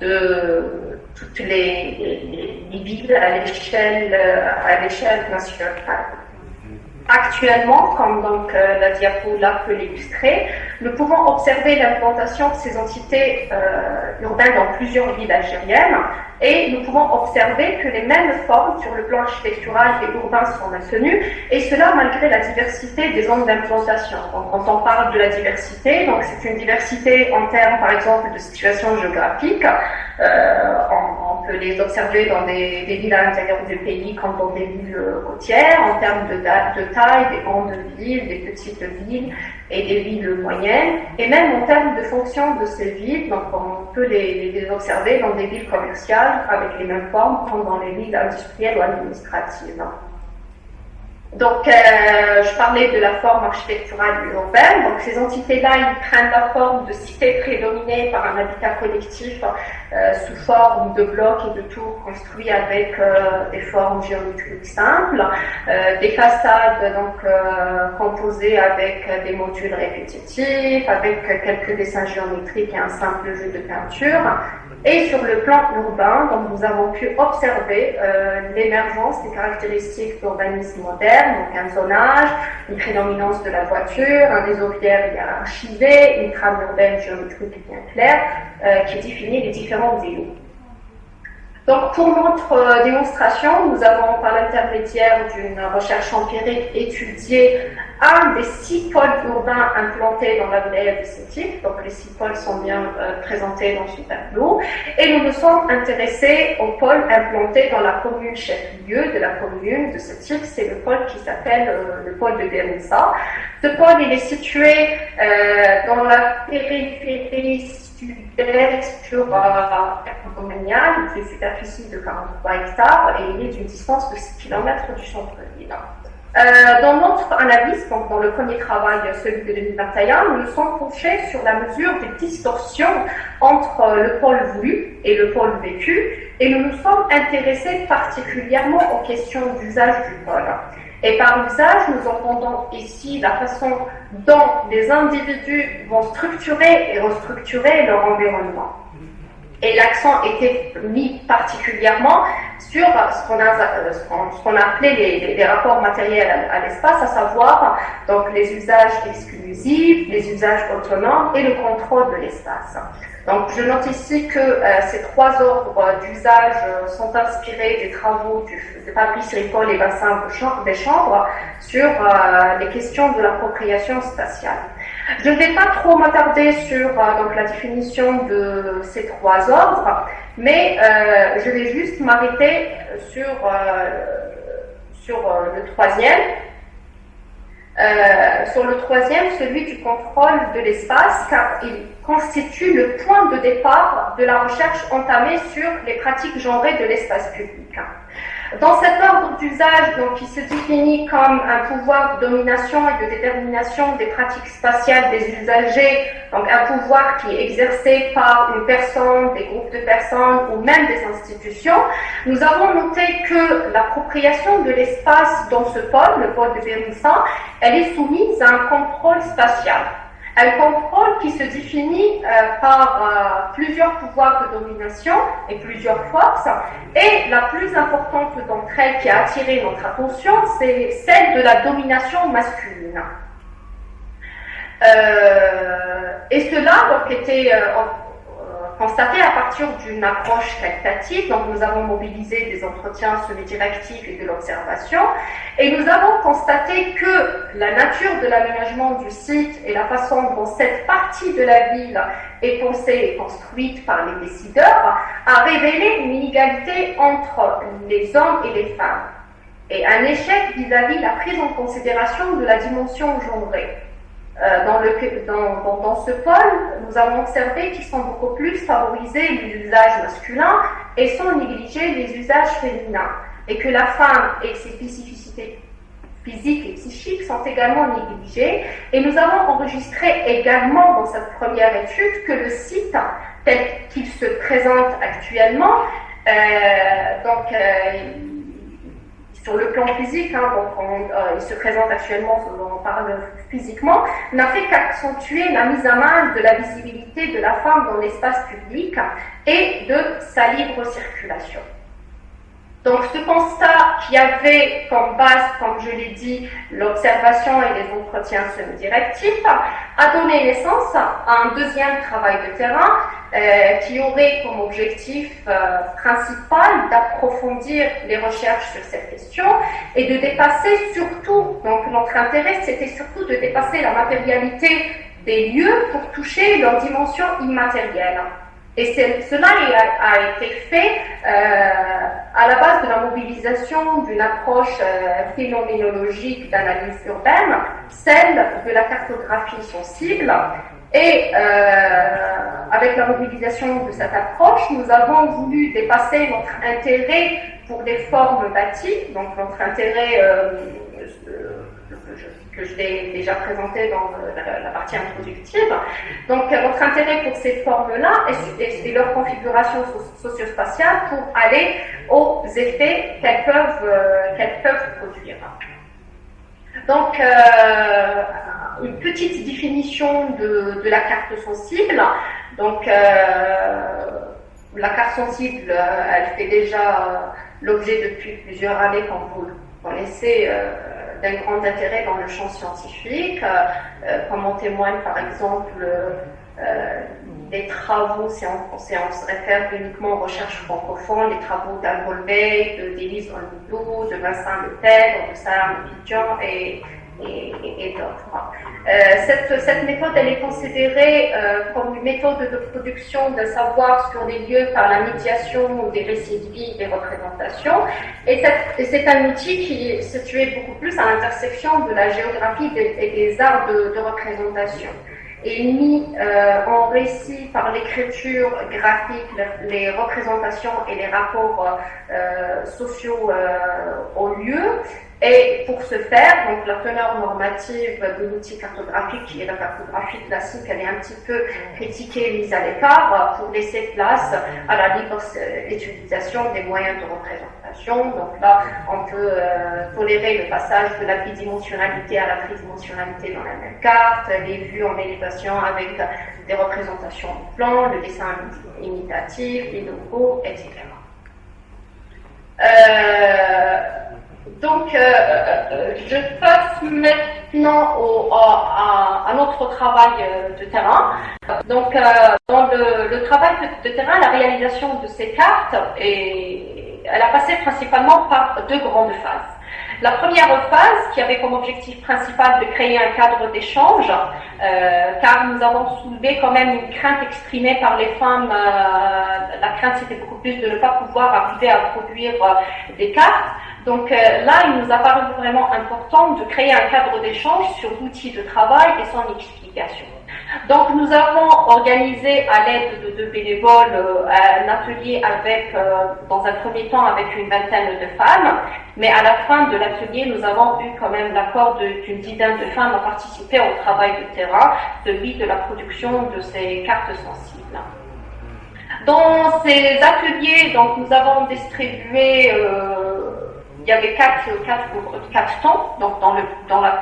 [SPEAKER 2] de toutes les villes à l'échelle nationale. Actuellement, comme donc la diapo là peut l'illustrer, nous pouvons observer l'implantation de ces entités urbaines dans plusieurs villes algériennes, et nous pouvons observer que les mêmes formes sur le plan architectural et urbain sont maintenues, et cela malgré la diversité des zones d'implantation. Donc, quand on parle de la diversité, donc c'est une diversité en termes, par exemple, de situation géographique. On peut les observer dans des villes à l'intérieur du pays comme dans des villes côtières, en termes de taille, des grandes villes, des petites villes et des villes moyennes, et même en termes de fonction de ces villes. Donc on peut les observer dans des villes commerciales avec les mêmes formes comme dans les villes industrielles ou administratives. Donc, je parlais de la forme architecturale urbaine. Donc, ces entités-là, ils prennent la forme de cités prédominées par un habitat collectif sous forme de blocs et de tours construits avec des formes géométriques simples, des façades donc composées avec des modules répétitifs, avec quelques dessins géométriques et un simple jeu de peinture. Et sur le plan urbain, donc nous avons pu observer l'émergence des caractéristiques d'urbanisme moderne, donc un zonage, une prédominance de la voiture, un réseau viaire hiérarchisé, une trame urbaine géométrique bien claire qui définit les différents îlots. Donc, pour notre démonstration, nous avons, par l'intermédiaire d'une recherche empirique, étudié un des 6 pôles urbains implantés dans la wilaya de Sétif. Donc, les 6 pôles sont bien présentés dans ce tableau. Et nous nous sommes intéressés au pôle implanté dans la commune chef-lieu de la commune de Sétif. C'est le pôle qui s'appelle le pôle de Béroussa. Ce pôle, il est situé dans la périphérie sud-est sur domanial, une superficie de 43 hectares et il est d'une distance de 6 km du centre-ville. Dans notre analyse, donc dans le premier travail, celui de 2021, nous nous sommes penchés sur la mesure des distorsions entre le pôle voulu et le pôle vécu et nous nous sommes intéressés particulièrement aux questions d'usage du pôle. Et par usage, nous entendons ici la façon dont les individus vont structurer et restructurer leur environnement. Et l'accent était mis particulièrement sur ce qu'on a appelé les rapports matériels à l'espace, à savoir donc les usages exclusifs, les usages autonomes et le contrôle de l'espace. Donc je note ici que ces 3 ordres d'usage sont inspirés des travaux de Fabrice Ripoll et Vincent Deschambre sur les questions de l'appropriation spatiale. Je ne vais pas trop m'attarder sur donc, la définition de ces 3 ordres, mais je vais juste m'arrêter sur le troisième. Sur le troisième, celui du contrôle de l'espace, car il constitue le point de départ de la recherche entamée sur les pratiques genrées de l'espace public. Dans cet ordre d'usage, donc, qui se définit comme un pouvoir de domination et de détermination des pratiques spatiales des usagers, donc un pouvoir qui est exercé par une personne, des groupes de personnes ou même des institutions, nous avons noté que l'appropriation de l'espace dans ce pôle, le pôle de Béroussa, elle est soumise à un contrôle spatial. Un contrôle qui se définit par plusieurs pouvoirs de domination et plusieurs forces. Et la plus importante d'entre elles qui a attiré notre attention, c'est celle de la domination masculine. Et cela donc, était constaté à partir d'une approche qualitative. Donc nous avons mobilisé des entretiens semi-directifs et de l'observation et nous avons constaté que la nature de l'aménagement du site et la façon dont cette partie de la ville est pensée et construite par les décideurs a révélé une inégalité entre les hommes et les femmes et un échec vis-à-vis la prise en considération de la dimension genrée. Dans ce pôle, nous avons observé qu'ils sont beaucoup plus favorisés les usages masculins et sont négligés les usages féminins, et que la femme et ses spécificités physiques et psychiques sont également négligées. Et nous avons enregistré également dans cette première étude que le site, tel qu'il se présente actuellement, sur le plan physique, il se présente actuellement, on parle physiquement, n'a fait qu'accentuer la mise à main de la visibilité de la femme dans l'espace public et de sa libre circulation. Donc ce constat qui avait comme base, comme je l'ai dit, l'observation et les entretiens semi-directifs, a donné naissance à un deuxième travail de terrain qui aurait comme objectif principal d'approfondir les recherches sur cette question et de dépasser surtout, donc notre intérêt c'était surtout de dépasser la matérialité des lieux pour toucher leur dimension immatérielle. Et cela a été fait à la base de la mobilisation d'une approche phénoménologique d'analyse urbaine, celle de la cartographie sensible. Et avec la mobilisation de cette approche, nous avons voulu dépasser notre intérêt pour des formes bâties, donc notre intérêt que je l'ai déjà présenté dans la partie introductive. Donc, notre intérêt pour ces formes-là et leur configuration socio-spatiale pour aller aux effets qu'elles peuvent produire. Donc, une petite définition de la carte sensible. Donc, la carte sensible, elle fait déjà l'objet depuis plusieurs années, comme vous le connaissez, d'un grand intérêt dans le champ scientifique, comme en témoignent par exemple les travaux, si on se réfère uniquement aux recherches francophones, les travaux d'Anne Volbeck, d'Élise Olmidou, de Vincent Letègre, de Sarah Pidjan et d'autres. Cette méthode, elle est considérée comme une méthode de production d'un savoir sur les lieux par la médiation des récits de vie, des représentations. Et c'est un outil qui est situé beaucoup plus à l'intersection de la géographie et des arts de représentation. Et mis en récit par l'écriture graphique, les représentations et les rapports sociaux au lieu. Et pour ce faire, donc la teneur normative de l'outil cartographique, qui est la cartographie classique, elle est un petit peu critiquée et mise à l'écart pour laisser place à la libre utilisation des moyens de représentation. Donc là, on peut tolérer le passage de la bidimensionnalité à la tridimensionnalité dans la même carte, les vues en élévation avec des représentations de plan, le dessin imitatif, les logos, etc. Donc, je passe maintenant à notre travail de terrain. Donc, dans le travail de terrain, la réalisation de ces cartes, elle a passé principalement par deux grandes phases. La première phase, qui avait comme objectif principal de créer un cadre d'échange, car nous avons soulevé quand même une crainte exprimée par les femmes. La crainte, c'était beaucoup plus de ne pas pouvoir arriver à produire des cartes. Donc là, il nous a paru vraiment important de créer un cadre d'échange sur l'outil de travail et son explication. Donc nous avons organisé à l'aide de bénévoles un atelier avec, dans un premier temps avec une vingtaine de femmes, mais à la fin de l'atelier, nous avons eu quand même l'accord d'une dizaine de femmes à participer au travail de terrain, celui de la production de ces cartes sensibles. Dans ces ateliers, donc nous avons distribué il y avait quatre temps, donc dans la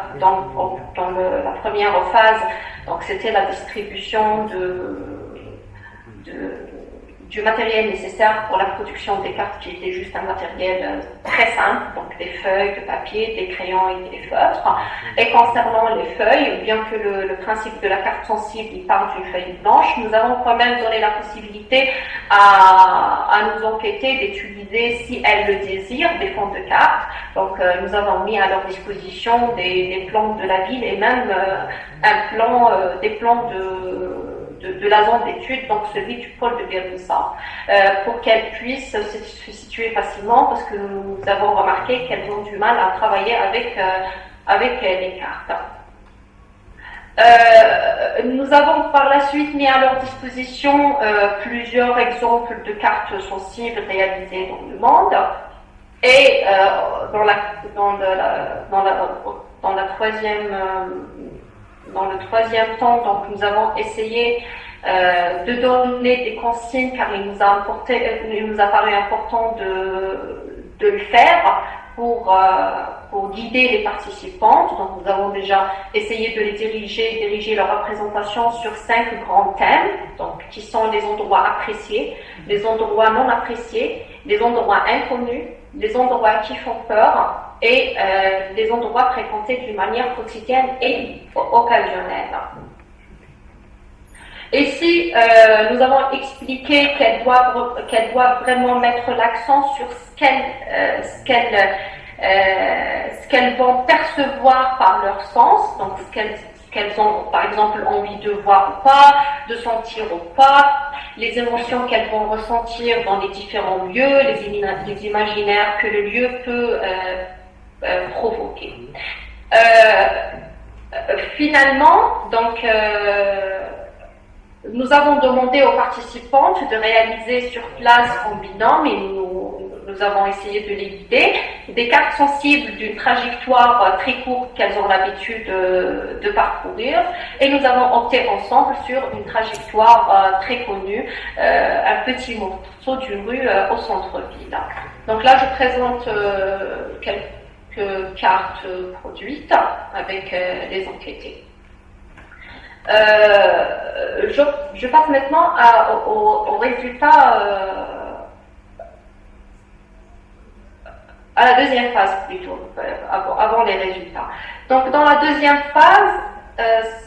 [SPEAKER 2] première phase, donc c'était la distribution du matériel nécessaire pour la production des cartes, qui était juste un matériel très simple, donc des feuilles de papier, des crayons et des feutres. Et concernant les feuilles, bien que le principe de la carte sensible il part d'une feuille blanche, nous avons quand même donné la possibilité à nos enquêtés d'utiliser, si elles le désirent, des fonds de cartes. Donc nous avons mis à leur disposition des plans de la ville et même des plans de la zone d'études, donc celui du pôle de Béroussa, pour qu'elles puissent se situer facilement, parce que nous avons remarqué qu'elles ont du mal à travailler avec les cartes. Nous avons par la suite mis à leur disposition plusieurs exemples de cartes sensibles réalisées dans le monde, et dans le troisième temps, donc nous avons essayé de donner des consignes, car il nous a paru important de le faire pour guider les participantes. Donc nous avons déjà essayé de les diriger leur représentation sur 5 grands thèmes, donc qui sont les endroits appréciés, les endroits non appréciés, les endroits inconnus, les endroits qui font peur et les endroits fréquentés d'une manière quotidienne et occasionnelle. Ici, nous avons expliqué qu'elles doivent vraiment mettre l'accent sur ce qu'elles vont percevoir par leur sens, donc ce qu'elles ont par exemple envie de voir ou pas, de sentir ou pas, les émotions qu'elles vont ressentir dans les différents lieux, les imaginaires que le lieu peut provoquer. Finalement, donc, nous avons demandé aux participantes de réaliser sur place en binôme, et nous nous avons essayé de les guider. Des cartes sensibles d'une trajectoire très courte qu'elles ont l'habitude de parcourir. Et nous avons opté ensemble sur une trajectoire très connue, un petit morceau d'une rue au centre-ville. Donc là, je présente quelques cartes produites avec les enquêtés. Je passe maintenant au résultat, à la deuxième phase plutôt, avant les résultats. Donc dans la deuxième phase,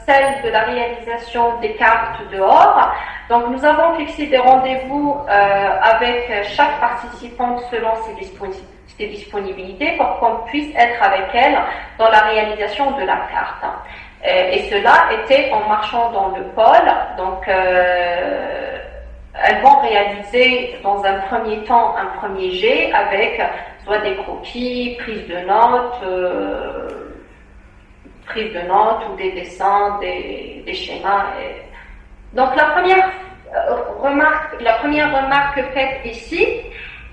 [SPEAKER 2] celle de la réalisation des cartes dehors, donc nous avons fixé des rendez-vous avec chaque participante selon ses disponibilités pour qu'on puisse être avec elle dans la réalisation de la carte. Et cela était en marchant dans le pôle, donc elles vont réaliser dans un premier temps un premier jet avec soit des croquis, prise de notes ou des dessins, des schémas. Donc la première remarque faite ici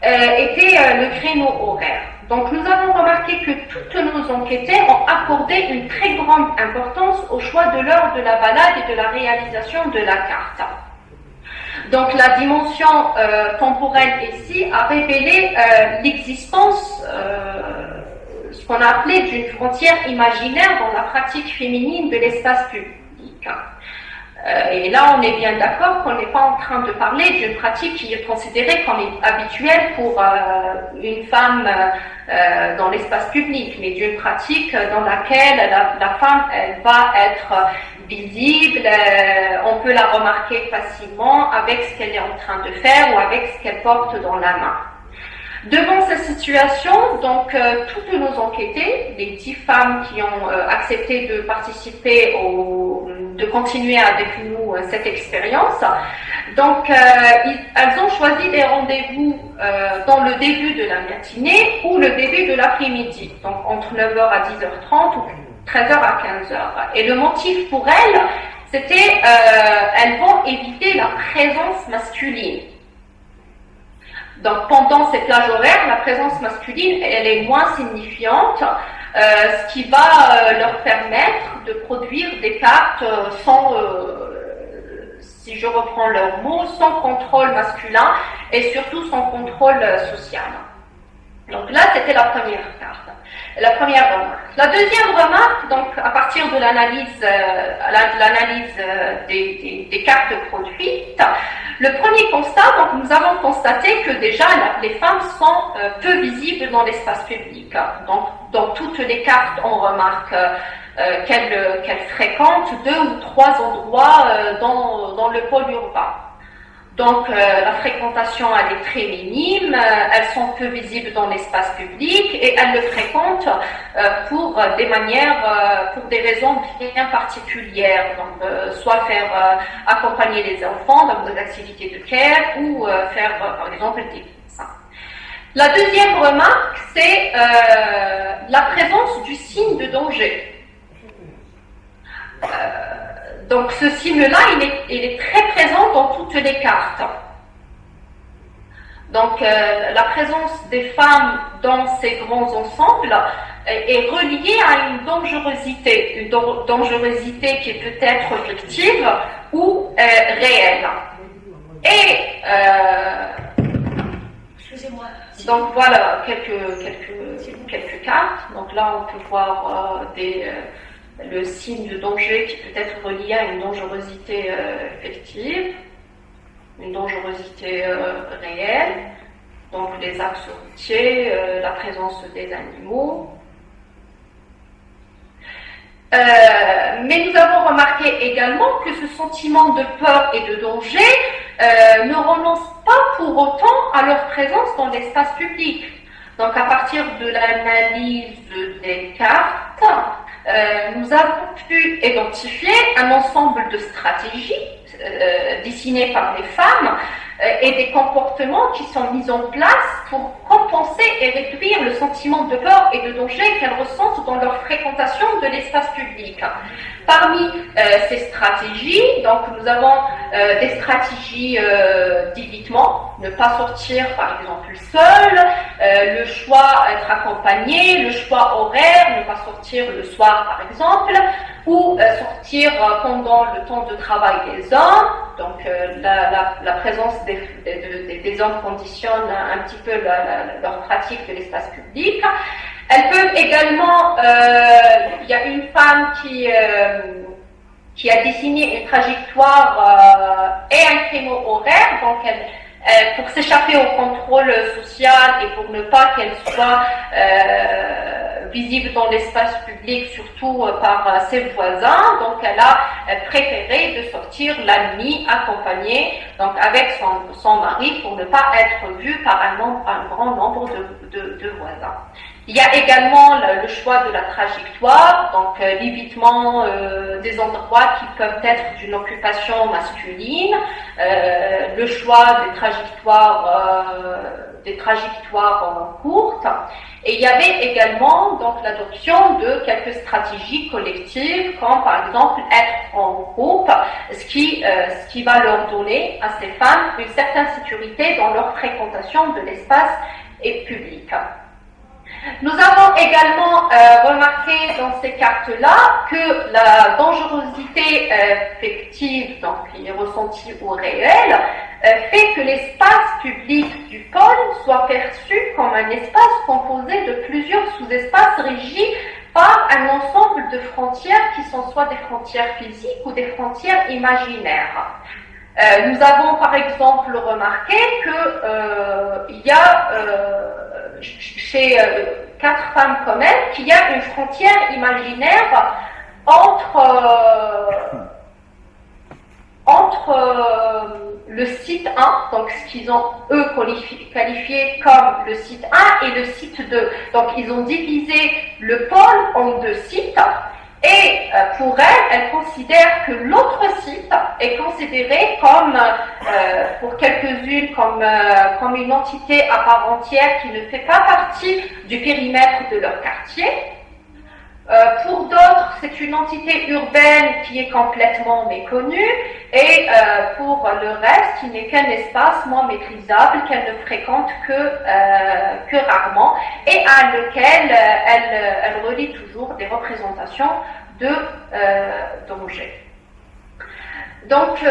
[SPEAKER 2] était le créneau horaire. Donc nous avons remarqué que toutes nos enquêtées ont accordé une très grande importance au choix de l'heure de la balade et de la réalisation de la carte. Donc la dimension temporelle ici a révélé l'existence, ce qu'on a appelé d'une frontière imaginaire dans la pratique féminine de l'espace public. Et là, on est bien d'accord qu'on n'est pas en train de parler d'une pratique qui est considérée comme habituelle pour une femme dans l'espace public, mais d'une pratique dans laquelle la femme elle va être visible, on peut la remarquer facilement avec ce qu'elle est en train de faire ou avec ce qu'elle porte dans la main. Devant cette situation, donc toutes nos enquêtées, les 10 femmes qui ont accepté de participer de continuer avec nous cette expérience, donc elles ont choisi des rendez-vous dans le début de la matinée ou le début de l'après-midi, donc entre 9h à 10h30 ou 13h à 15h. Et le motif pour elles, c'était elles vont éviter la présence masculine. Donc pendant ces plages horaires, la présence masculine, elle est moins signifiante, ce qui va leur permettre de produire des cartes sans, si je reprends leurs mots, sans contrôle masculin et surtout sans contrôle social. Donc là, c'était la première carte, la première remarque. La deuxième remarque, donc à partir de l'analyse des cartes produites, le premier constat, donc nous avons constaté que déjà les femmes sont peu visibles dans l'espace public. Donc dans toutes les cartes, on remarque qu'elles fréquentent 2 ou 3 endroits dans le pôle urbain. Donc la fréquentation elle est très minime, elles sont peu visibles dans l'espace public et elles le fréquentent pour des raisons bien particulières. Donc soit faire accompagner les enfants dans des activités de care ou faire par exemple des dessins. La deuxième remarque, c'est la présence du signe de danger. Donc ce signe-là, il est très présent dans toutes les cartes. Donc la présence des femmes dans ces grands ensembles est reliée à une dangerosité qui peut être fictive ou réelle. Et
[SPEAKER 4] excusez-moi.
[SPEAKER 2] donc voilà quelques cartes. Donc là on peut voir le signe de danger qui peut être relié à une dangerosité effective, une dangerosité réelle, donc les axes routiers, la présence des animaux. Mais nous avons remarqué également que ce sentiment de peur et de danger ne renonce pas pour autant à leur présence dans l'espace public. Donc à partir de l'analyse des cartes, nous avons pu identifier un ensemble de stratégies dessinées par les femmes et des comportements qui sont mis en place pour compenser et réduire le sentiment de peur et de danger qu'elles ressentent dans leur fréquentation de l'espace public. Parmi ces stratégies, donc nous avons des stratégies d'évitement, ne pas sortir par exemple seul, le choix être accompagné, le choix horaire, ne pas sortir le soir par exemple, ou sortir pendant le temps de travail des hommes. Donc la présence des hommes conditionne un petit peu leur pratique de l'espace public. Elles peuvent également, il y a une femme qui a dessiné une trajectoire et un créneau horaire, donc pour s'échapper au contrôle social et pour ne pas qu'elle soit visible dans l'espace public, surtout par ses voisins. Donc elle a préféré de sortir la nuit accompagnée, donc avec son mari, pour ne pas être vue par un grand nombre de voisins. Il y a également le choix de la trajectoire, donc l'évitement des endroits qui peuvent être d'une occupation masculine, le choix des trajectoires courtes. Et il y avait également donc l'adoption de quelques stratégies collectives, comme par exemple être en groupe, ce qui va leur donner à ces femmes une certaine sécurité dans leur fréquentation de l'espace public. Nous avons également remarqué dans ces cartes-là que la dangerosité fictive, donc qui est ressentie au réel, fait que l'espace public du pôle soit perçu comme un espace composé de plusieurs sous-espaces régis par un ensemble de frontières qui sont soit des frontières physiques ou des frontières imaginaires. Nous avons par exemple remarqué qu'il y a chez 4 femmes comme elles qu'il y a une frontière imaginaire entre le site 1, donc ce qu'ils ont eux qualifié comme le site 1 et le site 2. Donc ils ont divisé le pôle en 2 sites. Et pour elle considère que l'autre site est considéré comme, pour quelques-unes, comme une entité à part entière qui ne fait pas partie du périmètre de leur quartier. Pour d'autres, c'est une entité urbaine qui est complètement méconnue, et pour le reste, il n'est qu'un espace moins maîtrisable qu'elle ne fréquente que rarement, et à lequel elle relie toujours des représentations de danger. Donc,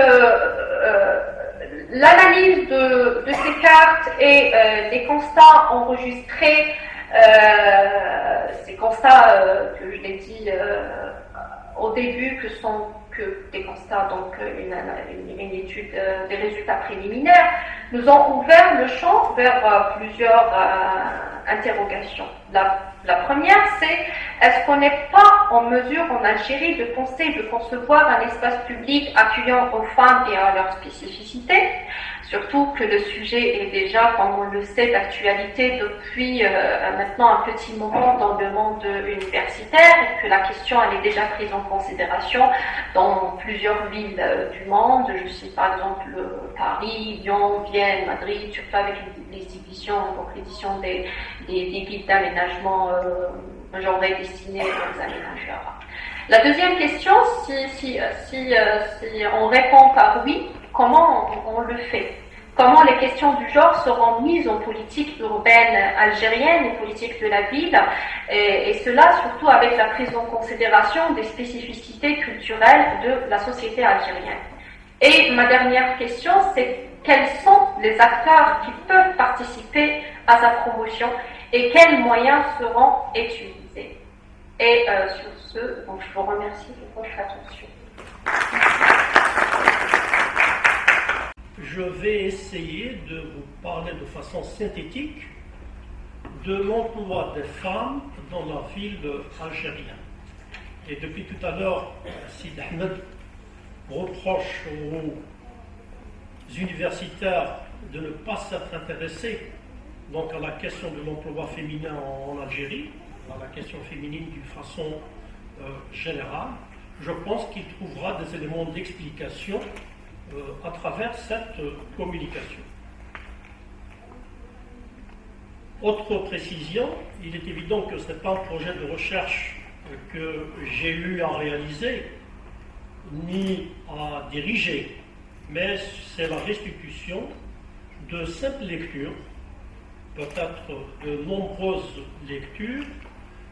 [SPEAKER 2] l'analyse de ces cartes et des constats enregistrés, ces constats que je l'ai dit au début, que sont que des constats, donc une étude des résultats préliminaires, nous ont ouvert le champ vers plusieurs interrogations. La première, c'est est-ce qu'on n'est pas en mesure en Algérie de penser, de concevoir un espace public accueillant aux femmes et à leurs spécificités, surtout que le sujet est déjà, comme on le sait, d'actualité depuis maintenant un petit moment dans le monde universitaire, et que la question elle est déjà prise en considération dans plusieurs villes du monde. Je cite par exemple Paris, Lyon, Vienne, Madrid, surtout avec les éditions, donc l'édition des guides d'aménagement genrés destinés aux aménageurs. La deuxième question, si on répond par oui, comment on le fait? Comment les questions du genre seront mises en politique urbaine algérienne et politique de la ville, et cela surtout avec la prise en considération des spécificités culturelles de la société algérienne. Et ma dernière question, c'est quels sont les acteurs qui peuvent participer à sa promotion et quels moyens seront utilisés. Et sur ce, donc, je vous remercie de votre attention.
[SPEAKER 4] Je vais essayer de vous parler de façon synthétique de l'emploi des femmes dans la ville algérienne. Et depuis tout à l'heure, Sid Ahmed reproche aux universitaires de ne pas s'être intéressés donc à la question de l'emploi féminin en Algérie, à la question féminine d'une façon générale. Je pense qu'il trouvera des éléments d'explication à travers cette communication. Autre précision, il est évident que ce n'est pas un projet de recherche que j'ai eu à réaliser ni à diriger, mais c'est la restitution de simples lectures, peut-être de nombreuses lectures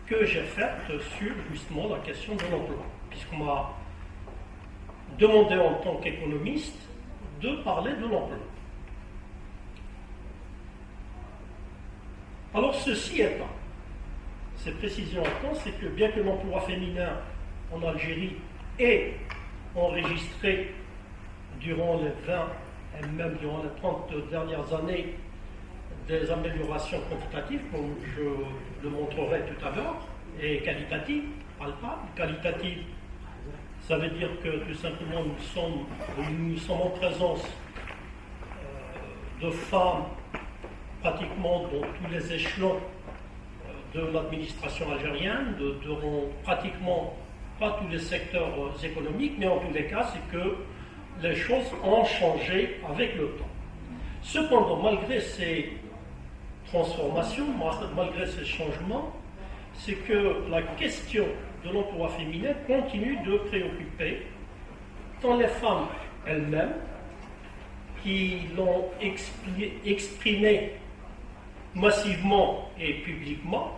[SPEAKER 4] que j'ai faites sur justement la question de l'emploi, puisqu'on m'a demandé en tant qu'économiste de parler de l'emploi. Alors ceci étant, ces précisions étant, c'est que bien que l'emploi féminin en Algérie ait enregistré durant les 20 et même durant les 30 dernières années des améliorations quantitatives, comme je le montrerai tout à l'heure, et qualitatives, palpables. Qualitatives, ça veut dire que tout simplement nous sommes en présence de femmes pratiquement dans tous les échelons de l'administration algérienne, dans pratiquement pas tous les secteurs économiques, mais en tous les cas, c'est que les choses ont changé avec le temps. Cependant, malgré ces transformations, malgré ces changements, c'est que la question de l'emploi féminin continue de préoccuper tant les femmes elles-mêmes, qui l'ont exprimé massivement et publiquement,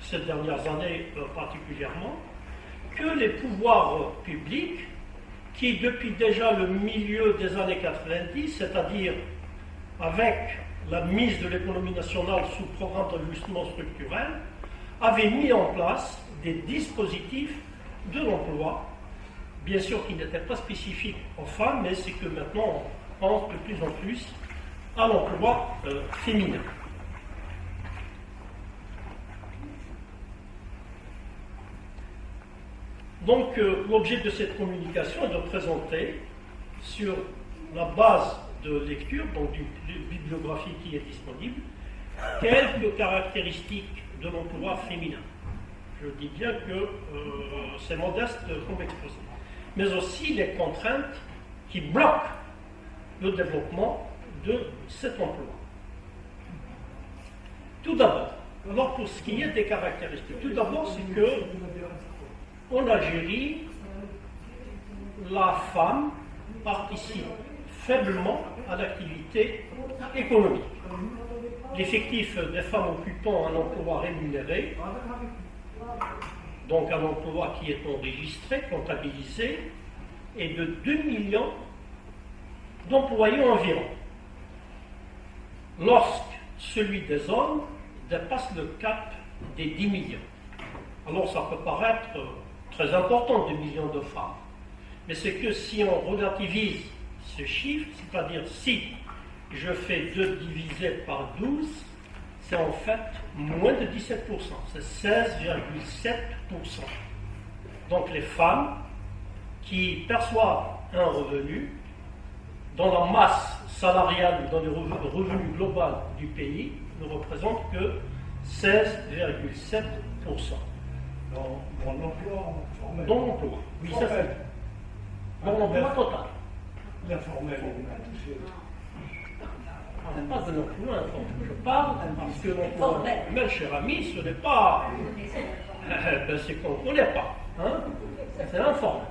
[SPEAKER 4] ces dernières années particulièrement, que les pouvoirs publics, qui depuis déjà le milieu des années 90, c'est-à-dire avec la mise de l'économie nationale sous programme d'ajustement structurel, avaient mis en place des dispositifs de l'emploi, bien sûr qui n'étaient pas spécifiques aux femmes, mais c'est que maintenant on pense de plus en plus à l'emploi féminin. Donc l'objet de cette communication est de présenter, sur la base de lecture, donc d'une bibliographie qui est disponible, quelques caractéristiques de l'emploi féminin. Je dis bien que c'est modeste comme exposé, mais aussi les contraintes qui bloquent le développement de cet emploi. Tout d'abord, alors pour ce qui est des caractéristiques, tout d'abord c'est que en Algérie, la femme participe faiblement à l'activité économique. L'effectif des femmes occupant un emploi rémunéré, donc un emploi qui est enregistré, comptabilisé, est de 2 millions d'employés environ, lorsque celui des hommes dépasse le cap des 10 millions. Alors ça peut paraître très important, 2 millions de femmes, mais c'est que si on relativise ce chiffre, c'est-à-dire si je fais 2 divisé par 12, c'est en fait moins de 17%, c'est 16,7%. Donc les femmes qui perçoivent un revenu dans la masse salariale, dans le revenu global du pays, ne représentent que 16,7%.
[SPEAKER 1] Dans l'emploi formel.
[SPEAKER 4] Dans l'emploi, oui, ça fait. Dans l'emploi total.
[SPEAKER 1] L'informel, on a touché.
[SPEAKER 4] On n'est pas de l'emploi informel. Je parle parce que l'emploi informel, cher ami, ce n'est pas. C'est qu'on ne connaît pas. Hein? C'est informel.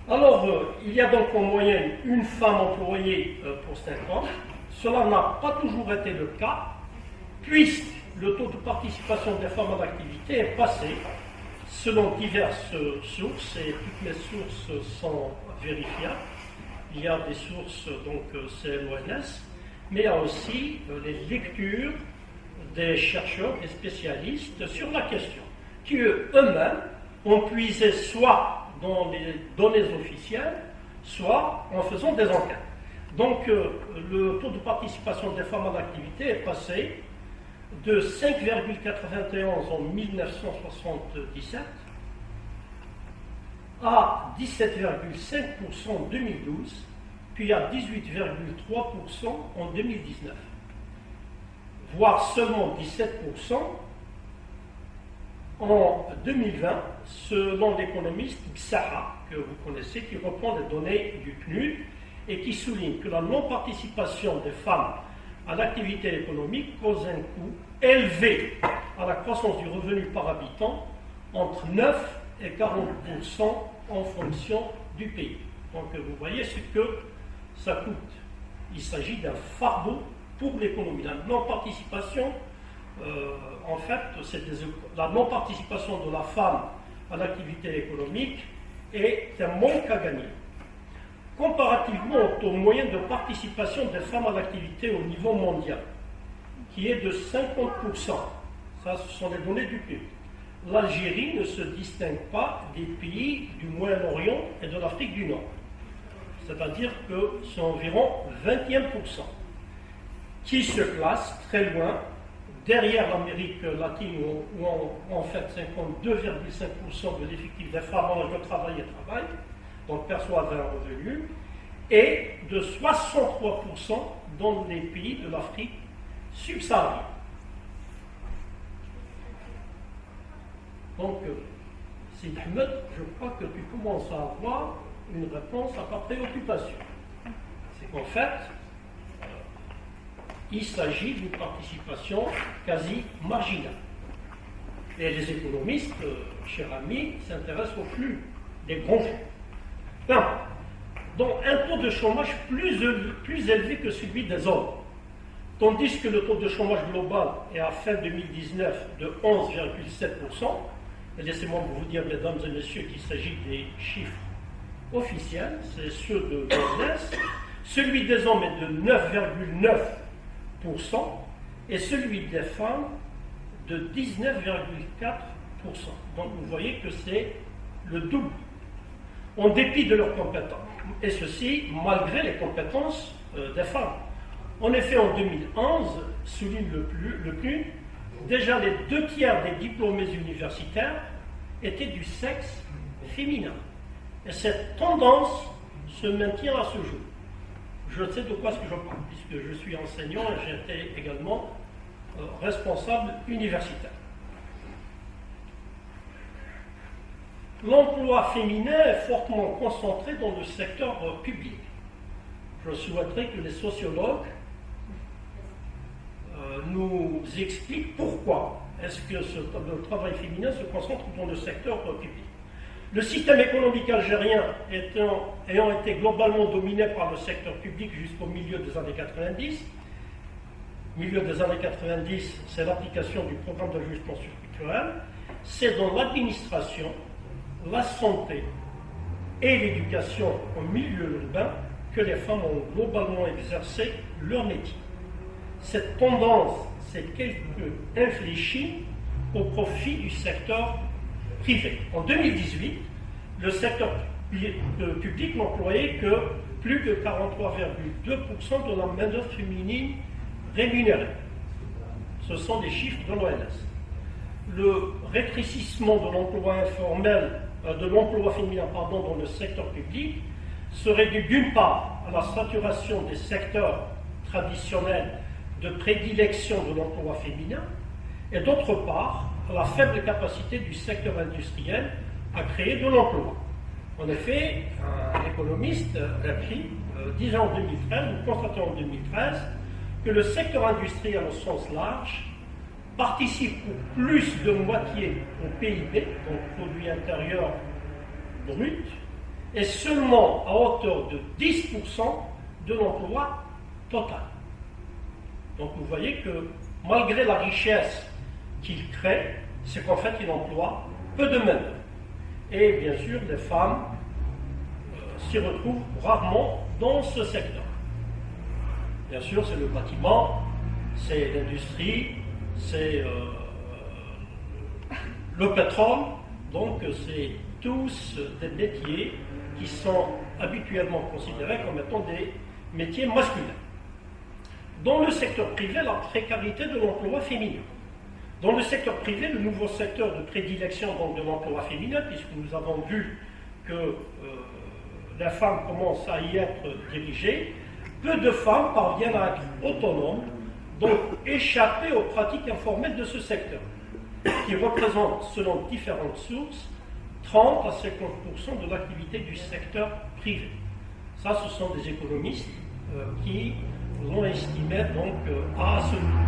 [SPEAKER 4] Alors, il y a donc en moyenne une femme employée pour 5 ans. Cela n'a pas toujours été le cas, puisque le taux de participation des femmes à l'activité est passé, selon diverses sources, et toutes les sources sont vérifiables. Il y a des sources, donc c'est l'ONS, mais il y a aussi les lectures des chercheurs, des spécialistes sur la question, qui eux-mêmes ont puisé soit dans les données officielles, soit en faisant des enquêtes. Donc le taux de participation des femmes à l'activité est passé de 5,91 en 1977 à 17,5% en 2012, puis à 18,3% en 2019, voire seulement 17% en 2020, selon l'économiste Psaha, que vous connaissez, qui reprend les données du PNUD et qui souligne que la non-participation des femmes à l'activité économique cause un coût élevé à la croissance du revenu par habitant entre 9 et 40% en fonction du pays. Donc vous voyez ce que ça coûte. Il s'agit d'un fardeau pour l'économie. La non-participation, en fait, la non-participation de la femme à l'activité économique est un manque à gagner. Comparativement au taux moyen de participation des femmes à l'activité au niveau mondial, qui est de 50%. Ça, ce sont les données du PIB. L'Algérie ne se distingue pas des pays du Moyen-Orient et de l'Afrique du Nord. C'est-à-dire que c'est environ 21%, qui se classe très loin derrière l'Amérique latine, où en fait 52,5% de l'effectif des femmes en âge de travail et travail, donc perçoivent un revenu, et de 63% dans les pays de l'Afrique subsaharienne. Donc, Sidi Ahmed, je crois que tu commences à avoir une réponse à ta préoccupation. C'est qu'en fait, il s'agit d'une participation quasi marginale. Et les économistes, cher ami, s'intéressent au flux des grands flux. Donc, un taux de chômage plus élevé que celui des hommes. Tandis que le taux de chômage global est à fin 2019 de 11,7%. Et laissez-moi vous dire, mesdames et messieurs, qu'il s'agit des chiffres officiels, c'est ceux de l'ONS. Celui des hommes est de 9,9% et celui des femmes de 19,4%. Donc vous voyez que c'est le double, en dépit de leurs compétences. Et ceci malgré les compétences des femmes. En effet, en 2011, souligne le plus, déjà les 2 tiers des diplômés universitaires étaient du sexe féminin. Et cette tendance se maintient à ce jour. Je sais de quoi ce que je parle, puisque je suis enseignant et j'étais également responsable universitaire. L'emploi féminin est fortement concentré dans le secteur public. Je souhaiterais que les sociologues nous expliquent pourquoi est-ce que le travail féminin se concentre dans le secteur public. Le système économique algérien ayant été globalement dominé par le secteur public jusqu'au milieu des années 90, milieu des années 90, c'est l'application du programme d'ajustement structurel, c'est dans l'administration, la santé et l'éducation au milieu urbain que les femmes ont globalement exercé leur métier. Cette tendance s'est quelque peu infléchie au profit du secteur privé. En 2018, le secteur public n'employait que plus de 43,2% de la main-d'œuvre féminine rémunérée. Ce sont des chiffres de l'ONS. Le rétrécissement de l'emploi informel, de l'emploi féminin dans le secteur public serait dû d'une part à la saturation des secteurs traditionnels de prédilection de l'emploi féminin et d'autre part à la faible capacité du secteur industriel à créer de l'emploi. En effet, un économiste a écrit, disant en 2013, ou constaté en 2013, que le secteur industriel au sens large participe pour plus de moitié au PIB, donc produit intérieur brut, et seulement à hauteur de 10% de l'emploi total. Donc vous voyez que malgré la richesse qu'il crée, c'est qu'en fait il emploie peu de main-d'œuvre. Et bien sûr, les femmes s'y retrouvent rarement dans ce secteur. Bien sûr, c'est le bâtiment, c'est l'industrie, c'est le pétrole, donc c'est tous des métiers qui sont habituellement considérés comme étant des métiers masculins. Dans le secteur privé, la précarité de l'emploi féminin. Dans le secteur privé, le nouveau secteur de prédilection donc, de l'emploi féminin, puisque nous avons vu que les femmes commencent à y être dirigées, peu de femmes parviennent à être autonomes, donc échapper aux pratiques informelles de ce secteur, qui représente, selon différentes sources, 30 à 50% de l'activité du secteur privé. Ça, ce sont des économistes qui l'on estimait donc à ce niveau.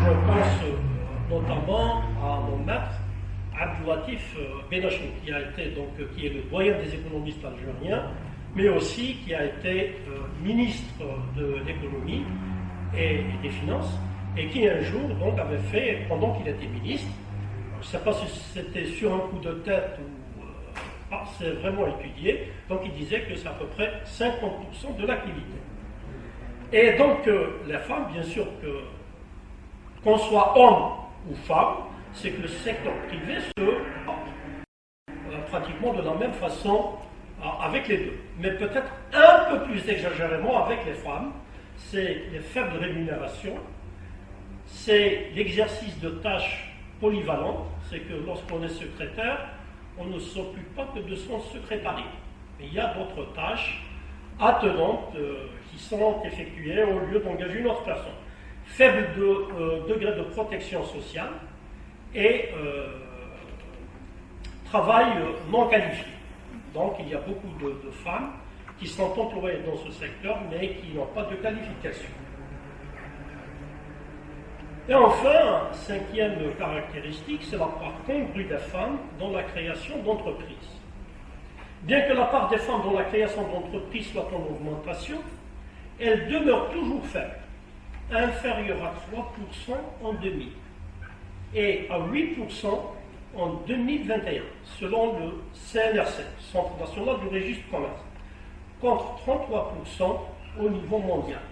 [SPEAKER 4] Je pense notamment à mon maître, Abdelatif Benachou, qui est le doyen des économistes algériens, mais aussi qui a été ministre de l'économie et des finances, et qui un jour donc avait fait, pendant qu'il était ministre, je ne sais pas si c'était sur un coup de tête ou c'est vraiment étudié, donc il disait que c'est à peu près 50% de l'activité. Et donc les femmes, bien sûr qu'on soit homme ou femme, c'est que le secteur privé se pratiquement de la même façon avec les deux. Mais peut-être un peu plus exagérément avec les femmes, c'est les faibles rémunérations, c'est l'exercice de tâches polyvalentes, c'est que lorsqu'on est secrétaire, on ne s'occupe pas que de son secrétariat. Mais il y a d'autres tâches attenantes qui sont effectuées au lieu d'engager une autre personne. Faible degré de protection sociale et travail non qualifié. Donc il y a beaucoup de femmes qui sont employées dans ce secteur mais qui n'ont pas de qualification. Et enfin, cinquième caractéristique, c'est la part congrue des femmes dans la création d'entreprises. Bien que la part des femmes dans la création d'entreprises soit en augmentation, elle demeure toujours faible, inférieure à 3% en 2000 et à 8% en 2021, selon le CNRC, Centre national du registre du commerce, contre 33% au niveau mondial.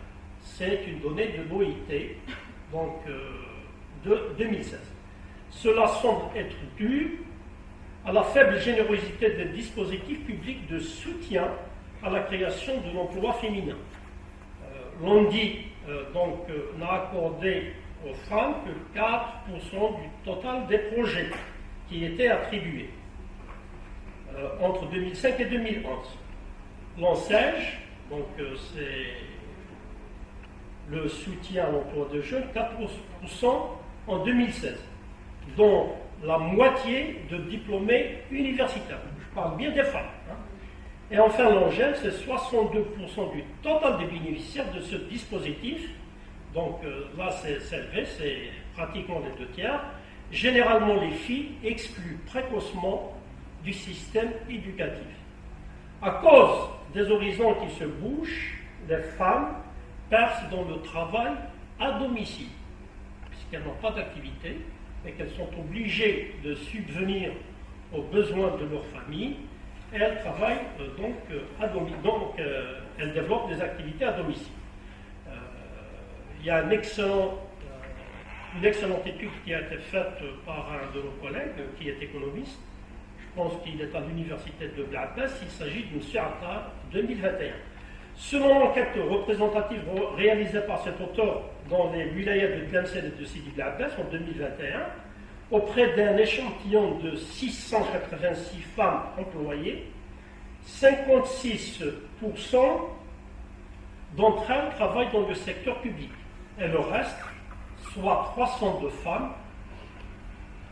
[SPEAKER 4] C'est une donnée de l'OIT, donc de 2016. Cela semble être dû à la faible générosité des dispositifs publics de soutien à la création de l'emploi féminin. L'ONDI n'a accordé aux femmes que 4% du total des projets qui étaient attribués entre 2005 et 2011. L'ANSEJ, c'est le soutien à l'emploi de jeunes, 4% en 2016, dont la moitié de diplômés universitaires. Je parle bien des femmes. Et enfin, l'ANGEL, c'est 62% du total des bénéficiaires de ce dispositif. Donc là, c'est élevé, c'est pratiquement les 2/3. Généralement, les filles exclues précocement du système éducatif. À cause des horizons qui se bouchent, les femmes percent dans le travail à domicile, puisqu'elles n'ont pas d'activité et qu'elles sont obligées de subvenir aux besoins de leur famille, et elles travaillent donc à domicile. Donc, elles développent des activités à domicile. Il y a une excellente étude qui a été faite par un de nos collègues qui est économiste. Je pense qu'il est à l'université de Blabès. Il s'agit d'une Atta 2021. Selon l'enquête représentative réalisée par cet auteur dans les wilayas de Tlemcen et de Sidi Blabès en 2021, auprès d'un échantillon de 686 femmes employées, 56% d'entre elles travaillent dans le secteur public. Et le reste, soit 302 femmes,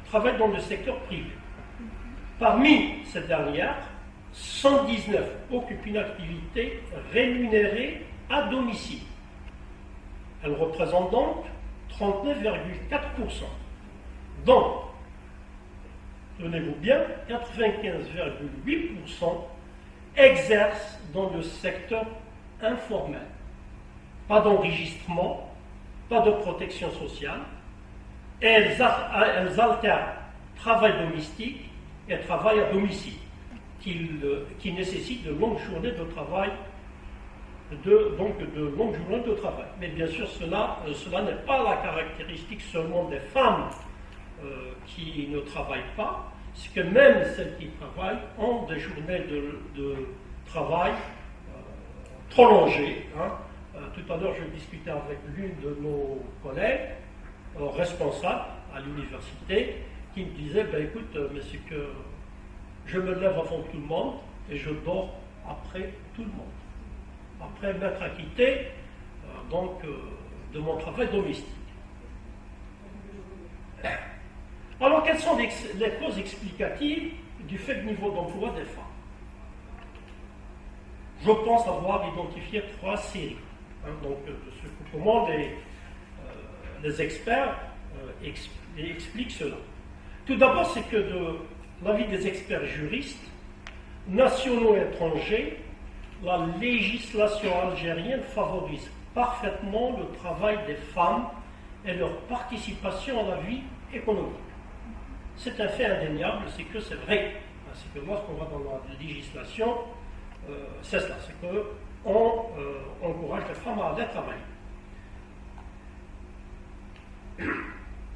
[SPEAKER 4] travaillent dans le secteur privé. Parmi ces dernières, 119 occupent une activité rémunérée à domicile. Elles représentent donc 39,4%. Donc, tenez-vous bien, 95,8% exercent dans le secteur informel. Pas d'enregistrement, pas de protection sociale. Elles alternent travail domestique et travail à domicile, qui nécessite de longues journées de travail, de longues journées de travail. Mais bien sûr, cela n'est pas la caractéristique seulement des femmes qui ne travaillent pas, c'est que même celles qui travaillent ont des journées de travail trop longuées. Tout à l'heure, je discutais avec l'une de nos collègues responsables à l'université qui me disait, écoute, mais c'est que je me lève avant tout le monde et je dors après tout le monde. Après m'être acquitté de mon travail domestique. Alors, quelles sont les causes explicatives du faible niveau d'emploi des femmes? Je pense avoir identifié 3 séries. Donc, comment les experts expliquent cela. Tout d'abord, c'est que de l'avis des experts juristes, nationaux et étrangers, la législation algérienne favorise parfaitement le travail des femmes et leur participation à la vie économique. C'est un fait indéniable, c'est que c'est vrai. C'est que lorsqu'on va dans la législation, c'est cela, c'est qu'on encourage les femmes à aller travailler.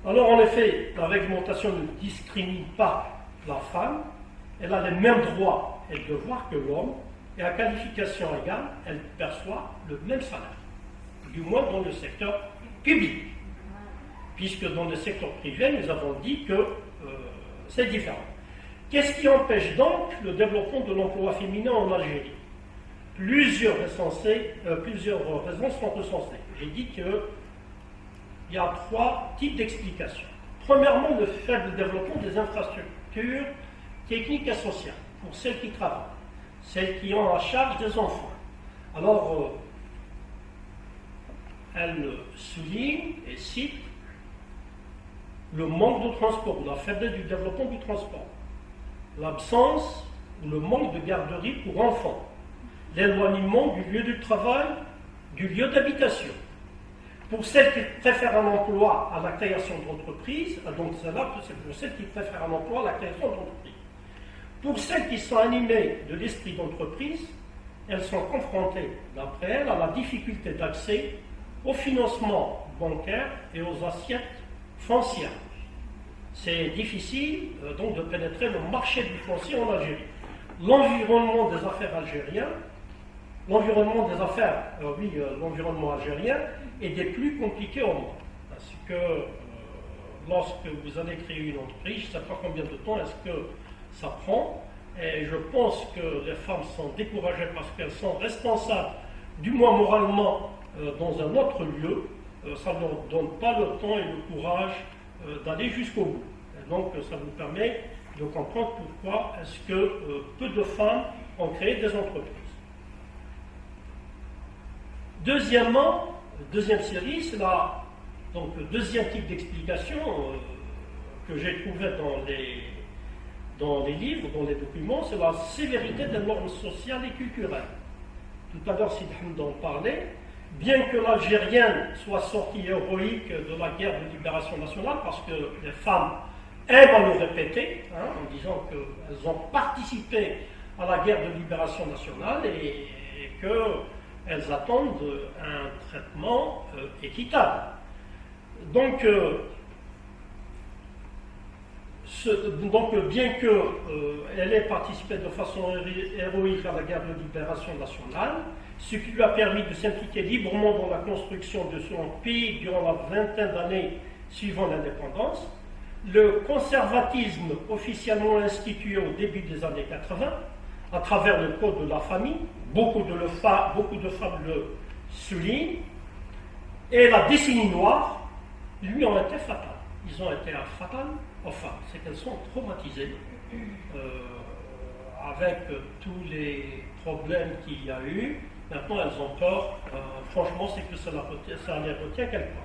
[SPEAKER 4] Alors en effet, la réglementation ne discrimine pas la femme, elle a les mêmes droits et devoirs que l'homme, et à qualification égale, elle perçoit le même salaire, du moins dans le secteur public. Puisque dans le secteur privé, nous avons dit que c'est différent. Qu'est-ce qui empêche donc le développement de l'emploi féminin en Algérie? Plusieurs raisons sont recensées. J'ai dit qu'il y a 3 types d'explications. Premièrement, le faible développement des infrastructures techniques et sociales, pour celles qui travaillent, celles qui ont la charge des enfants. Alors, elle souligne et cite le manque de transport, la faiblesse du développement du transport, l'absence ou le manque de garderie pour enfants, l'éloignement du lieu du travail, du lieu d'habitation. Pour celles qui préfèrent un emploi à la création d'entreprise, donc c'est pour celles qui préfèrent un emploi à la création d'entreprise. Pour celles qui sont animées de l'esprit d'entreprise, elles sont confrontées, d'après elles, à la difficulté d'accès au financement bancaire et aux assiettes foncières. C'est difficile donc de pénétrer le marché du foncier en Algérie. L'environnement des affaires algérien, l'environnement algérien est des plus compliqués au monde. Parce que lorsque vous allez créer une entreprise, je ne sais pas combien de temps est-ce que ça prend, et je pense que les femmes sont découragées parce qu'elles sont responsables, du moins moralement, dans un autre lieu. Ça ne leur donne pas le temps et le courage d'aller jusqu'au bout. Et donc ça vous permet de comprendre pourquoi est-ce que peu de femmes ont créé des entreprises. Deuxièmement, deuxième série, c'est le deuxième type d'explication que j'ai trouvé dans les livres, dans les documents, c'est la sévérité des normes sociales et culturelles. Tout à l'heure, Sid Hamd en parlait. Bien que l'Algérienne soit sortie héroïque de la guerre de libération nationale, parce que les femmes aiment à le répéter, en disant qu'elles ont participé à la guerre de libération nationale et qu'elles attendent un traitement équitable. Donc bien qu'elle ait participé de façon héroïque à la guerre de libération nationale, ce qui lui a permis de s'impliquer librement dans la construction de son pays durant la vingtaine d'années suivant l'indépendance, le conservatisme officiellement institué au début des années 80, à travers le code de la famille, beaucoup de femmes le soulignent, et la décennie noire, lui, ont été fatales. Ils ont été fatales aux femmes, c'est qu'elles sont traumatisées avec tous les problèmes qu'il y a eu. Maintenant, elles ont peur. Franchement, c'est que ça les retient quelque part.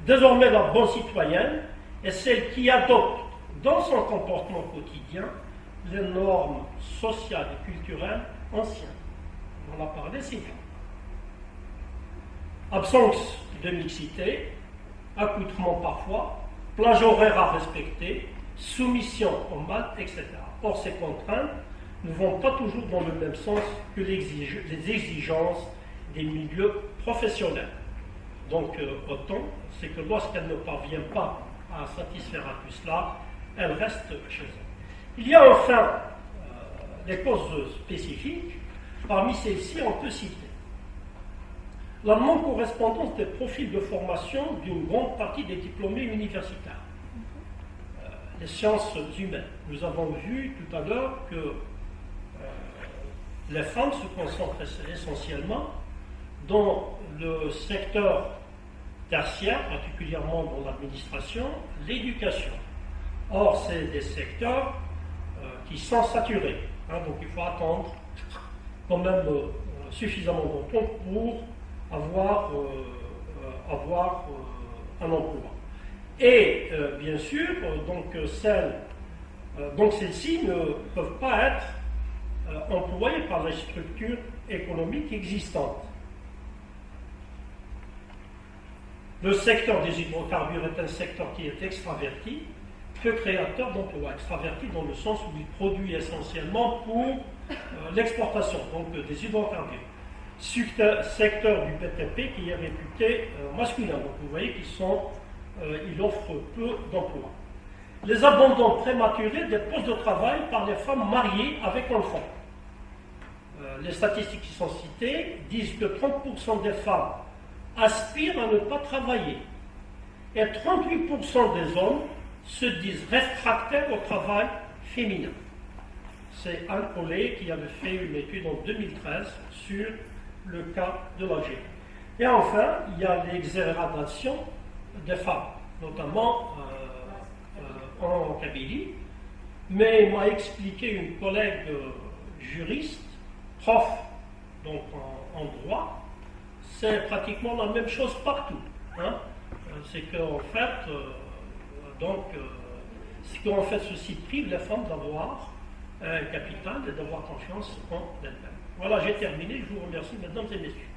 [SPEAKER 4] Désormais, la bonne citoyenne est celle qui adopte dans son comportement quotidien les normes sociales et culturelles anciennes. On en a parlé ici. Absence de mixité, accoutrement parfois, plage horaire à respecter, soumission aux maths, etc. Or, ces contraintes ne vont pas toujours dans le même sens que les exigences des milieux professionnels. Donc, autant, c'est que lorsqu'elle ne parvient pas à satisfaire à tout cela, elle reste chez elle. Il y a enfin des causes spécifiques. Parmi celles-ci, on peut citer la non-correspondance des profils de formation d'une grande partie des diplômés universitaires. Les sciences humaines. Nous avons vu tout à l'heure que les femmes se concentrent essentiellement dans le secteur tertiaire, particulièrement dans l'administration, l'éducation. Or, c'est des secteurs qui sont saturés. Donc, il faut attendre quand même suffisamment de temps pour avoir un emploi. Et bien sûr, donc celles-ci ne peuvent pas être employées par les structures économiques existantes. Le secteur des hydrocarbures est un secteur qui est extraverti, peu créateur d'emplois. Extraverti dans le sens où il produit essentiellement pour l'exportation, donc des hydrocarbures. Secteur du BTP qui est réputé masculin. Donc vous voyez il offre peu d'emplois. Les abandons prématurés des postes de travail par les femmes mariées avec enfants. Les statistiques qui sont citées disent que 30% des femmes aspirent à ne pas travailler et 38% des hommes se disent réfractaires au travail féminin. C'est Anne Collet qui avait fait une étude en 2013 sur le cas de l'Algérie. Et enfin, il y a l'exagération des femmes, notamment en Kabylie. Mais m'a expliqué une collègue juriste, prof, donc en droit, c'est pratiquement la même chose partout. Hein. C'est qu'en fait, ceci prive les femmes d'avoir un capital et d'avoir confiance en elles-mêmes. Voilà, j'ai terminé. Je vous remercie, mesdames et messieurs.